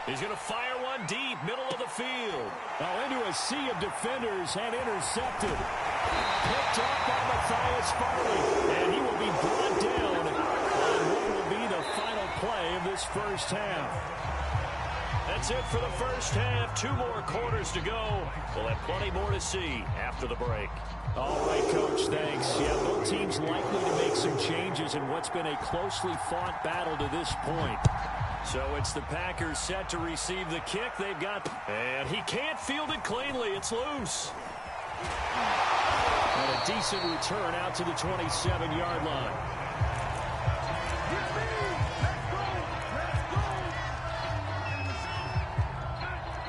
He's going to fire one deep, middle of the field. Oh, into a sea of defenders and intercepted. Picked up by Matthias Farley. And he will be brought down on what will be the final play of this first half. That's it for the first half. 2 more quarters to go. We'll have plenty more to see after the break. All right, Coach, thanks. Yeah, both teams likely to make some changes in what's been a closely fought battle to this point. So it's the Packers set to receive the kick. They've got, and he can't field it cleanly. It's loose. And a decent return out to the 27-yard line.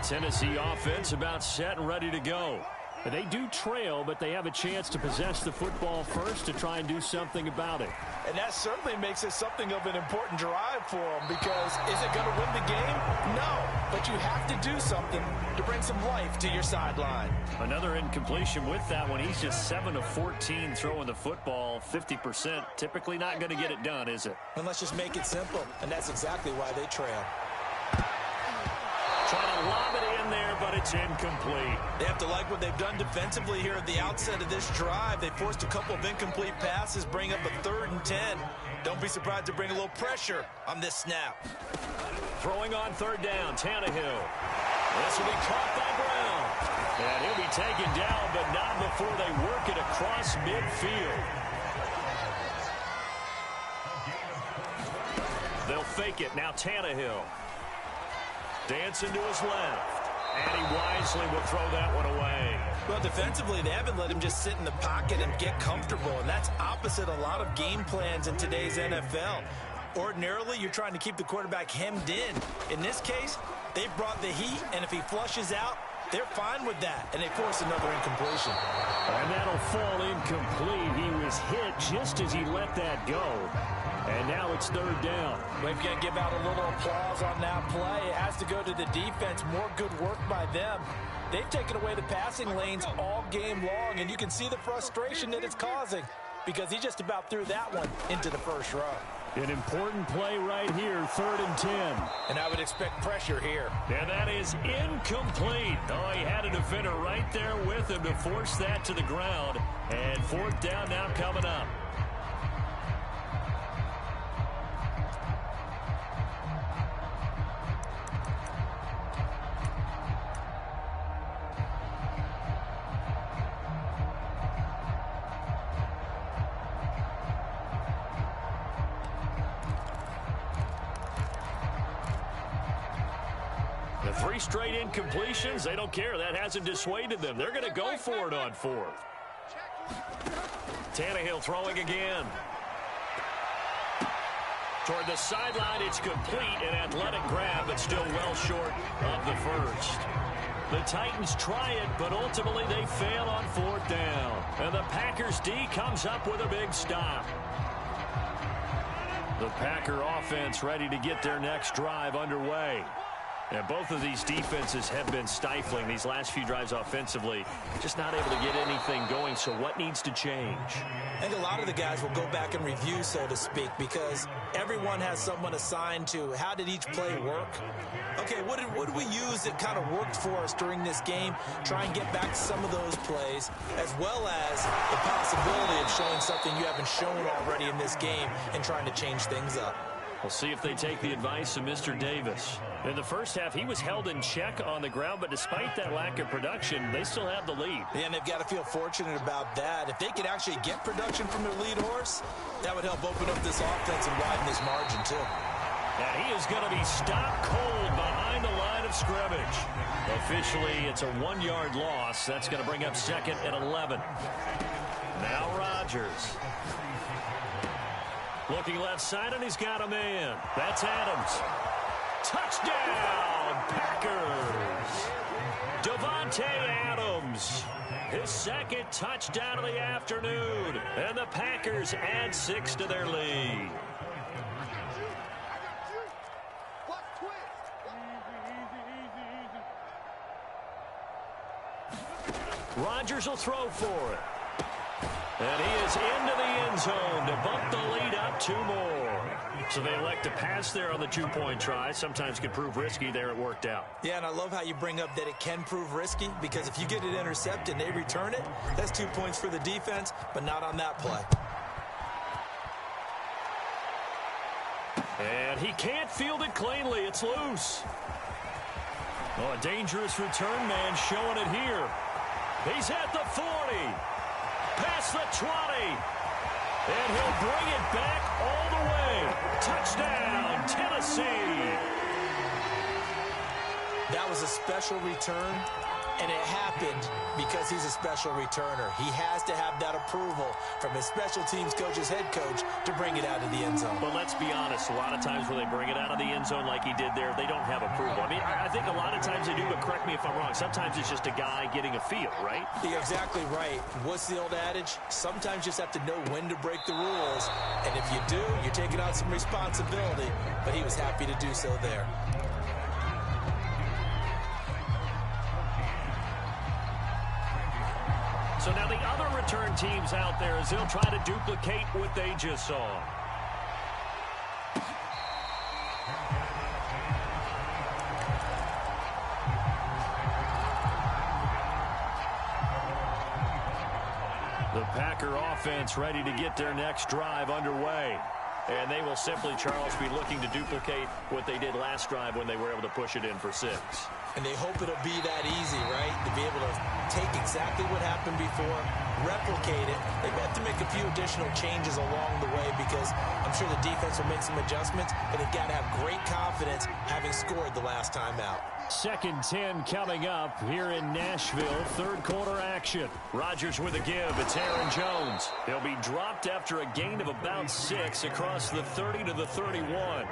Tennessee offense about set and ready to go. They do trail, but they have a chance to possess the football first to try and do something about it. And that certainly makes it something of an important drive for them, because is it going to win the game? No, but you have to do something to bring some life to your sideline. Another incompletion with that one. He's just 7 of 14 throwing the football, 50%. Typically not going to get it done, is it? And let's just make it simple, and that's exactly why they trail. Trying to lob it in there, but it's incomplete. They have to like what they've done defensively here at the outset of this drive. They forced a couple of incomplete passes, bring up a 3rd and 10. Don't be surprised to bring a little pressure on this snap. Throwing on 3rd down, Tannehill. This will be caught by Brown. And he'll be taken down, but not before they work it across midfield. They'll fake it. Now Tannehill. Dancing to his left. And he wisely will throw that one away. Well, defensively, they haven't let him just sit in the pocket and get comfortable, and that's opposite a lot of game plans in today's NFL. Ordinarily, you're trying to keep the quarterback hemmed in. In this case, they brought the heat, and if he flushes out, they're fine with that, and they force another incompletion. And that'll fall incomplete. He was hit just as he let that go. And now it's third down. We've got to give out a little applause on that play. It has to go to the defense. More good work by them. They've taken away the passing lanes all game long, and you can see the frustration that it's causing because he just about threw that one into the first row. An important play right here, 3rd and 10. And I would expect pressure here. And that is incomplete. Oh, he had a defender right there with him to force that to the ground. And 4th down now coming up. The 3 straight incompletions, they don't care. That hasn't dissuaded them. They're going to go for it on 4th. Tannehill throwing again. Toward the sideline, it's complete, an athletic grab, but still well short of the first. The Titans try it, but ultimately they fail on 4th down. And the Packers D comes up with a big stop. The Packer offense ready to get their next drive underway. And both of these defenses have been stifling these last few drives offensively. Just not able to get anything going, so what needs to change? I think a lot of the guys will go back and review, so to speak, because everyone has someone assigned to how did each play work. Okay, what did we use that kind of worked for us during this game? Try and get back to some of those plays, as well as the possibility of showing something you haven't shown already in this game and trying to change things up. We'll see if they take the advice of Mr. Davis. In the first half, he was held in check on the ground, but despite that lack of production, they still have the lead. Yeah, and they've got to feel fortunate about that. If they could actually get production from their lead horse, that would help open up this offense and widen this margin, too. And he is going to be stopped cold behind the line of scrimmage. Officially, it's a 1-yard loss. That's going to bring up 2nd and 11. Now Rodgers. Looking left side, and he's got a man. That's Adams. Touchdown, Packers. Davante Adams. His 2nd touchdown of the afternoon. And the Packers add 6 to their lead. Rodgers will throw for it. And he is into the end zone to bump the lead up 2 more. So they elect to pass there on the 2-point try. Sometimes could prove risky. There it worked out. Yeah, and I love how you bring up that it can prove risky, because if you get it intercepted and they return it, that's 2 points for the defense, but not on that play. And he can't field it cleanly. It's loose. Oh, a dangerous return man showing it here. He's at the 40. Past the 20. And he'll bring it back all the way. Touchdown, Tennessee. That was a special return, and it happened because he's a special returner. He has to have that approval from his special teams coach's head coach to bring it out of the end zone. But let's be honest, a lot of times when they bring it out of the end zone like he did there, they don't have approval. I mean, I think a lot of times they do, but correct me if I'm wrong. Sometimes it's just a guy getting a feel, right? You're exactly right. What's the old adage? Sometimes you just have to know when to break the rules. And if you do, you're taking on some responsibility. But he was happy to do so there. So now the other return teams out there as they'll try to duplicate what they just saw. The Packer offense ready to get their next drive underway. And they will simply, Charles, be looking to duplicate what they did last drive when they were able to push it in for 6. And they hope it'll be that easy, right? To be able to take exactly what happened before, replicate it, they may have to make a few additional changes along the way because I'm sure the defense will make some adjustments, but they've got to have great confidence having scored the last time out. 2nd 10 coming up here in Nashville. Third quarter action. Rodgers with a give. It's Aaron Jones. He'll be dropped after a gain of about 6 across the 30 to the 31.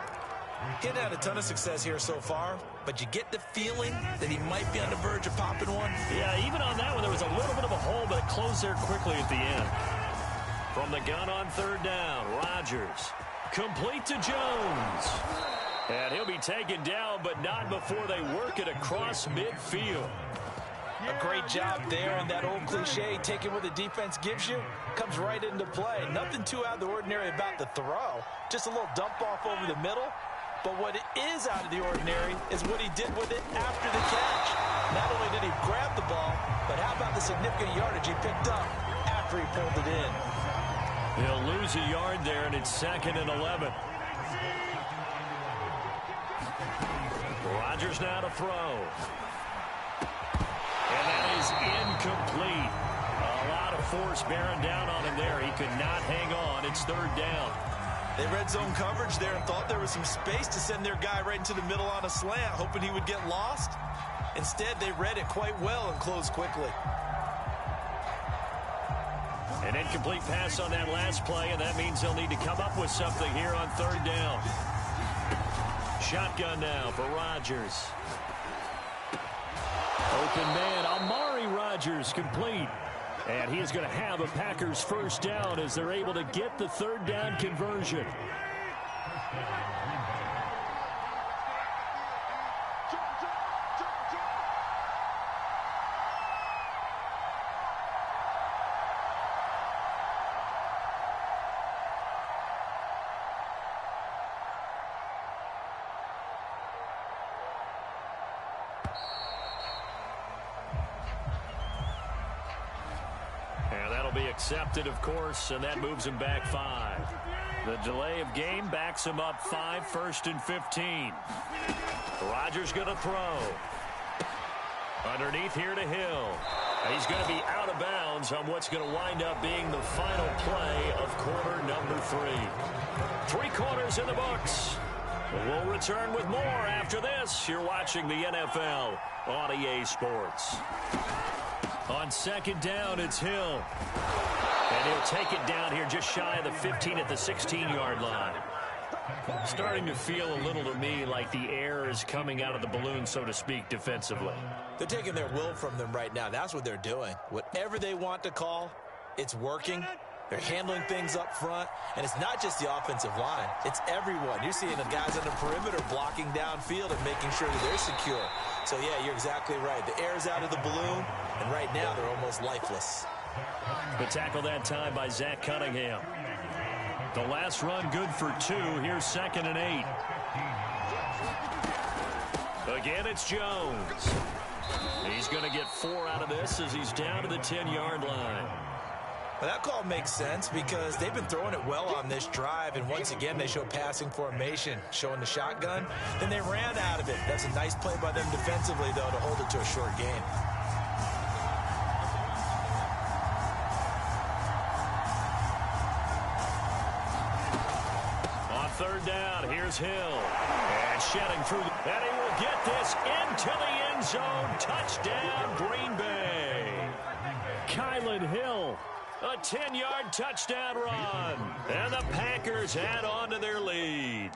He's had a ton of success here so far, but you get the feeling that he might be on the verge of popping one. Yeah, even on that one, there was a little bit of a hole, but it closed there quickly at the end. From the gun on 3rd down, Rodgers. Complete to Jones. And he'll be taken down, but not before they work it across midfield. A great job there, and that old cliche, taking what the defense gives you, comes right into play. Nothing too out of the ordinary about the throw. Just a little dump off over the middle. But what is out of the ordinary is what he did with it after the catch. Not only did he grab the ball, but how about the significant yardage he picked up after he pulled it in. He'll lose a yard there, and it's 2nd and 11. Rodgers now to throw. And that is incomplete. A lot of force bearing down on him there. He could not hang on. It's 3rd down. They read zone coverage there and thought there was some space to send their guy right into the middle on a slant, hoping he would get lost. Instead, they read it quite well and closed quickly. An incomplete pass on that last play, and that means they'll need to come up with something here on 3rd down. Shotgun now for Rodgers. Open man, Amari Rodgers complete. And he is going to have a Packers 1st down as they're able to get the 3rd down conversion. Accepted, of course, and that moves him back 5. The delay of game backs him up 5, 1st and 15. Rodgers going to throw. Underneath here to Hill. He's going to be out of bounds on what's going to wind up being the final play of quarter number 3. 3 quarters in the books. We'll return with more after this. You're watching the NFL on EA Sports. On 2nd down, it's Hill. And he'll take it down here just shy of the 15 at the 16-yard line. Starting to feel a little to me like the air is coming out of the balloon, so to speak, defensively. They're taking their will from them right now. That's what they're doing. Whatever they want to call, it's working. They're handling things up front, and it's not just the offensive line. It's everyone. You're seeing the guys on the perimeter blocking downfield and making sure that they're secure. So, yeah, you're exactly right. The air's out of the balloon, and right now they're almost lifeless. The tackle that time by Zach Cunningham. The last run good for 2. Here's 2nd and 8. Again, it's Jones. He's going to get 4 out of this as he's down to the 10-yard line. Well, that call makes sense because they've been throwing it well on this drive, and once again they show passing formation, showing the shotgun. Then they ran out of it. That's a nice play by them defensively, though, to hold it to a short gain. On 3rd down, here's Hill. And shedding through, and he will get this into the end zone. Touchdown, Green Bay. Kylan Hill. A 10-yard touchdown run. And the Packers add on to their lead.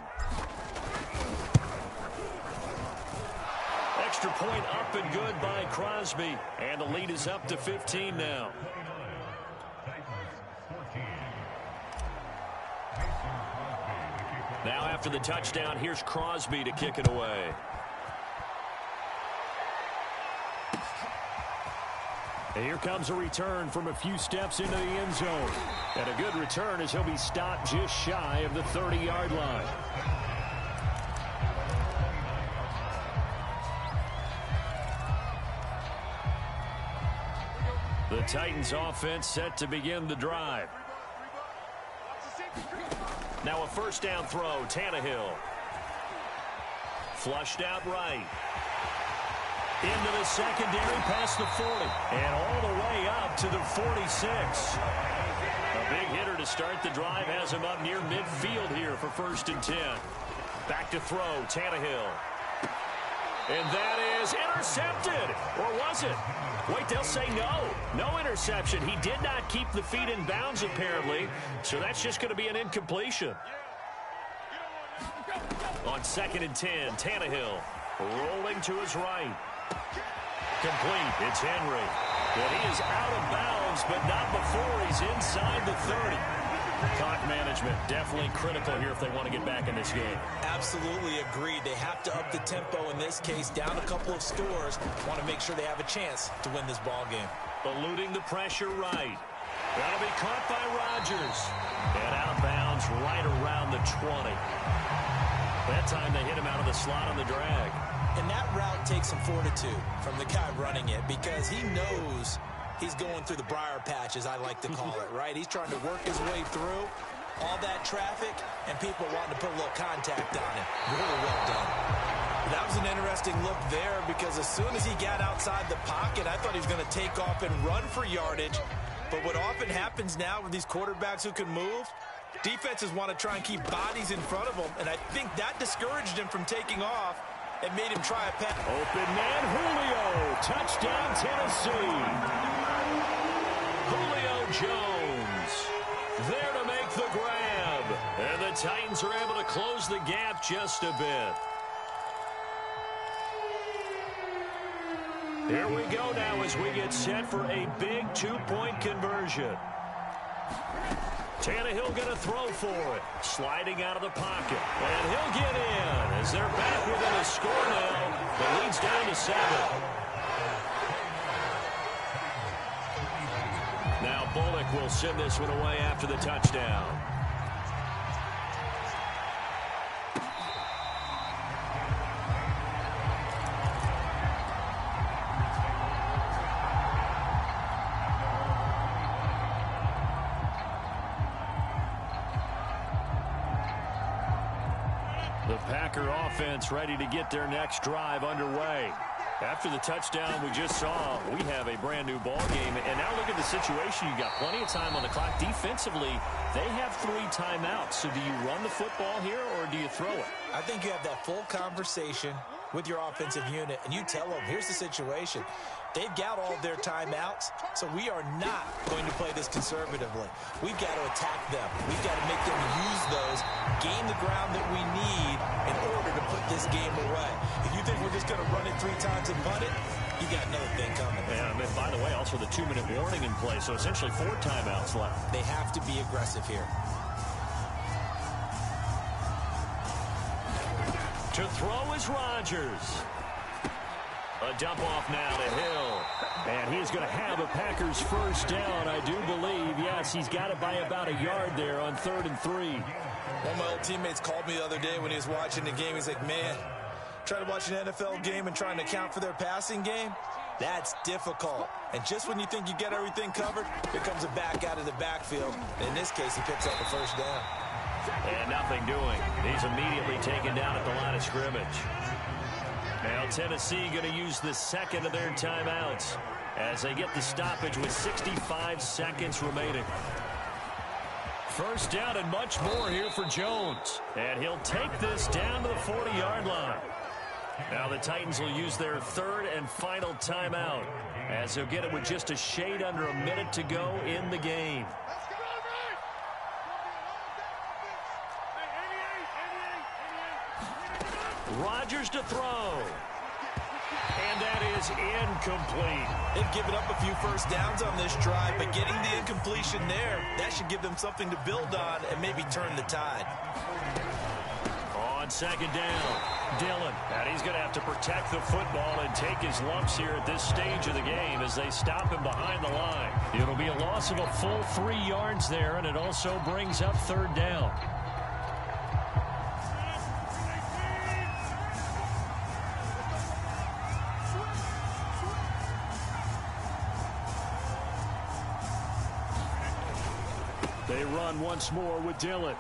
Extra point up and good by Crosby. And the lead is up to 15 now. Now after the touchdown, here's Crosby to kick it away. And here comes a return from a few steps into the end zone. And a good return as he'll be stopped just shy of the 30-yard line. The Titans offense set to begin the drive. Now a 1st down throw, Tannehill. Flushed out right. Into the secondary, past the 40, and all the way up to the 46. A big hitter to start the drive has him up near midfield here for 1st and 10. Back to throw, Tannehill. And that is intercepted. Or was it? Wait, they'll say no. No interception. He did not keep the feet in bounds, apparently. So that's just going to be an incompletion. On 2nd and 10, Tannehill rolling to his right. Complete. It's Henry. And he is out of bounds, but not before he's inside the 30. Clock management definitely critical here if they want to get back in this game. Absolutely agreed. They have to up the tempo in this case, down a couple of scores. Want to make sure they have a chance to win this ball game. Eluding the pressure right. That'll be caught by Rodgers. And out of bounds right around the 20. That time they hit him out of the slot on the drag. And that route takes some fortitude from the guy running it because he knows he's going through the briar patch, as I like to call it, right? He's trying to work his way through all that traffic and people wanting to put a little contact on him. Really well done. That was an interesting look there because as soon as he got outside the pocket, I thought he was going to take off and run for yardage. But what often happens now with these quarterbacks who can move, defenses want to try and keep bodies in front of them, and I think that discouraged him from taking off and made him try a pass. Open man, Julio. Touchdown, Tennessee. Julio Jones there to make the grab. And the Titans are able to close the gap just a bit. Here we go now as we get set for a big 2-point conversion. Tannehill going to throw for it. Sliding out of the pocket. And he'll get in as they're back within a score now. The lead's down to 7. Now Bullock will send this one away after the touchdown. The Packer offense ready to get their next drive underway. After the touchdown we just saw, we have a brand new ball game. And now look at the situation. You've got plenty of time on the clock. Defensively, they have 3 timeouts. So do you run the football here or do you throw it? I think you have that full conversation with your offensive unit, and you tell them, here's the situation. They've got all their timeouts, so we are not going to play this conservatively. We've got to attack them. We've got to make them use those, gain the ground that we need in order to put this game away. If you think we're just going to run it 3 times and punt it, you got another thing coming. Yeah, and by the way, also the 2-minute warning in play, so essentially 4 timeouts left. They have to be aggressive here. To throw is Rodgers. A dump off now to Hill. And he's going to have a Packers first down, I do believe. Yes, he's got it by about a yard there on 3rd and 3. One of my old teammates called me the other day when he was watching the game. He's like, man, trying to watch an NFL game and trying to account for their passing game, that's difficult. And just when you think you get everything covered, here comes a back out of the backfield. In this case, he picks up a first down. And nothing doing. He's immediately taken down at the line of scrimmage. Now Tennessee going to use the second of their timeouts as they get the stoppage with 65 seconds remaining. First down and much more here for Jones. And he'll take this down to the 40-yard line. Now the Titans will use their 3rd and final timeout as they'll get it with just a shade under a minute to go in the game. Rodgers to throw. And that is incomplete. They've given up a few first downs on this drive, but getting the incompletion there, that should give them something to build on and maybe turn the tide. On 2nd down, Dillon. And he's going to have to protect the football and take his lumps here at this stage of the game as they stop him behind the line. It'll be a loss of a full 3 yards there, and it also brings up 3rd down. They run once more with Dillon.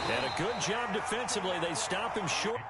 And a good job defensively. They stop him short.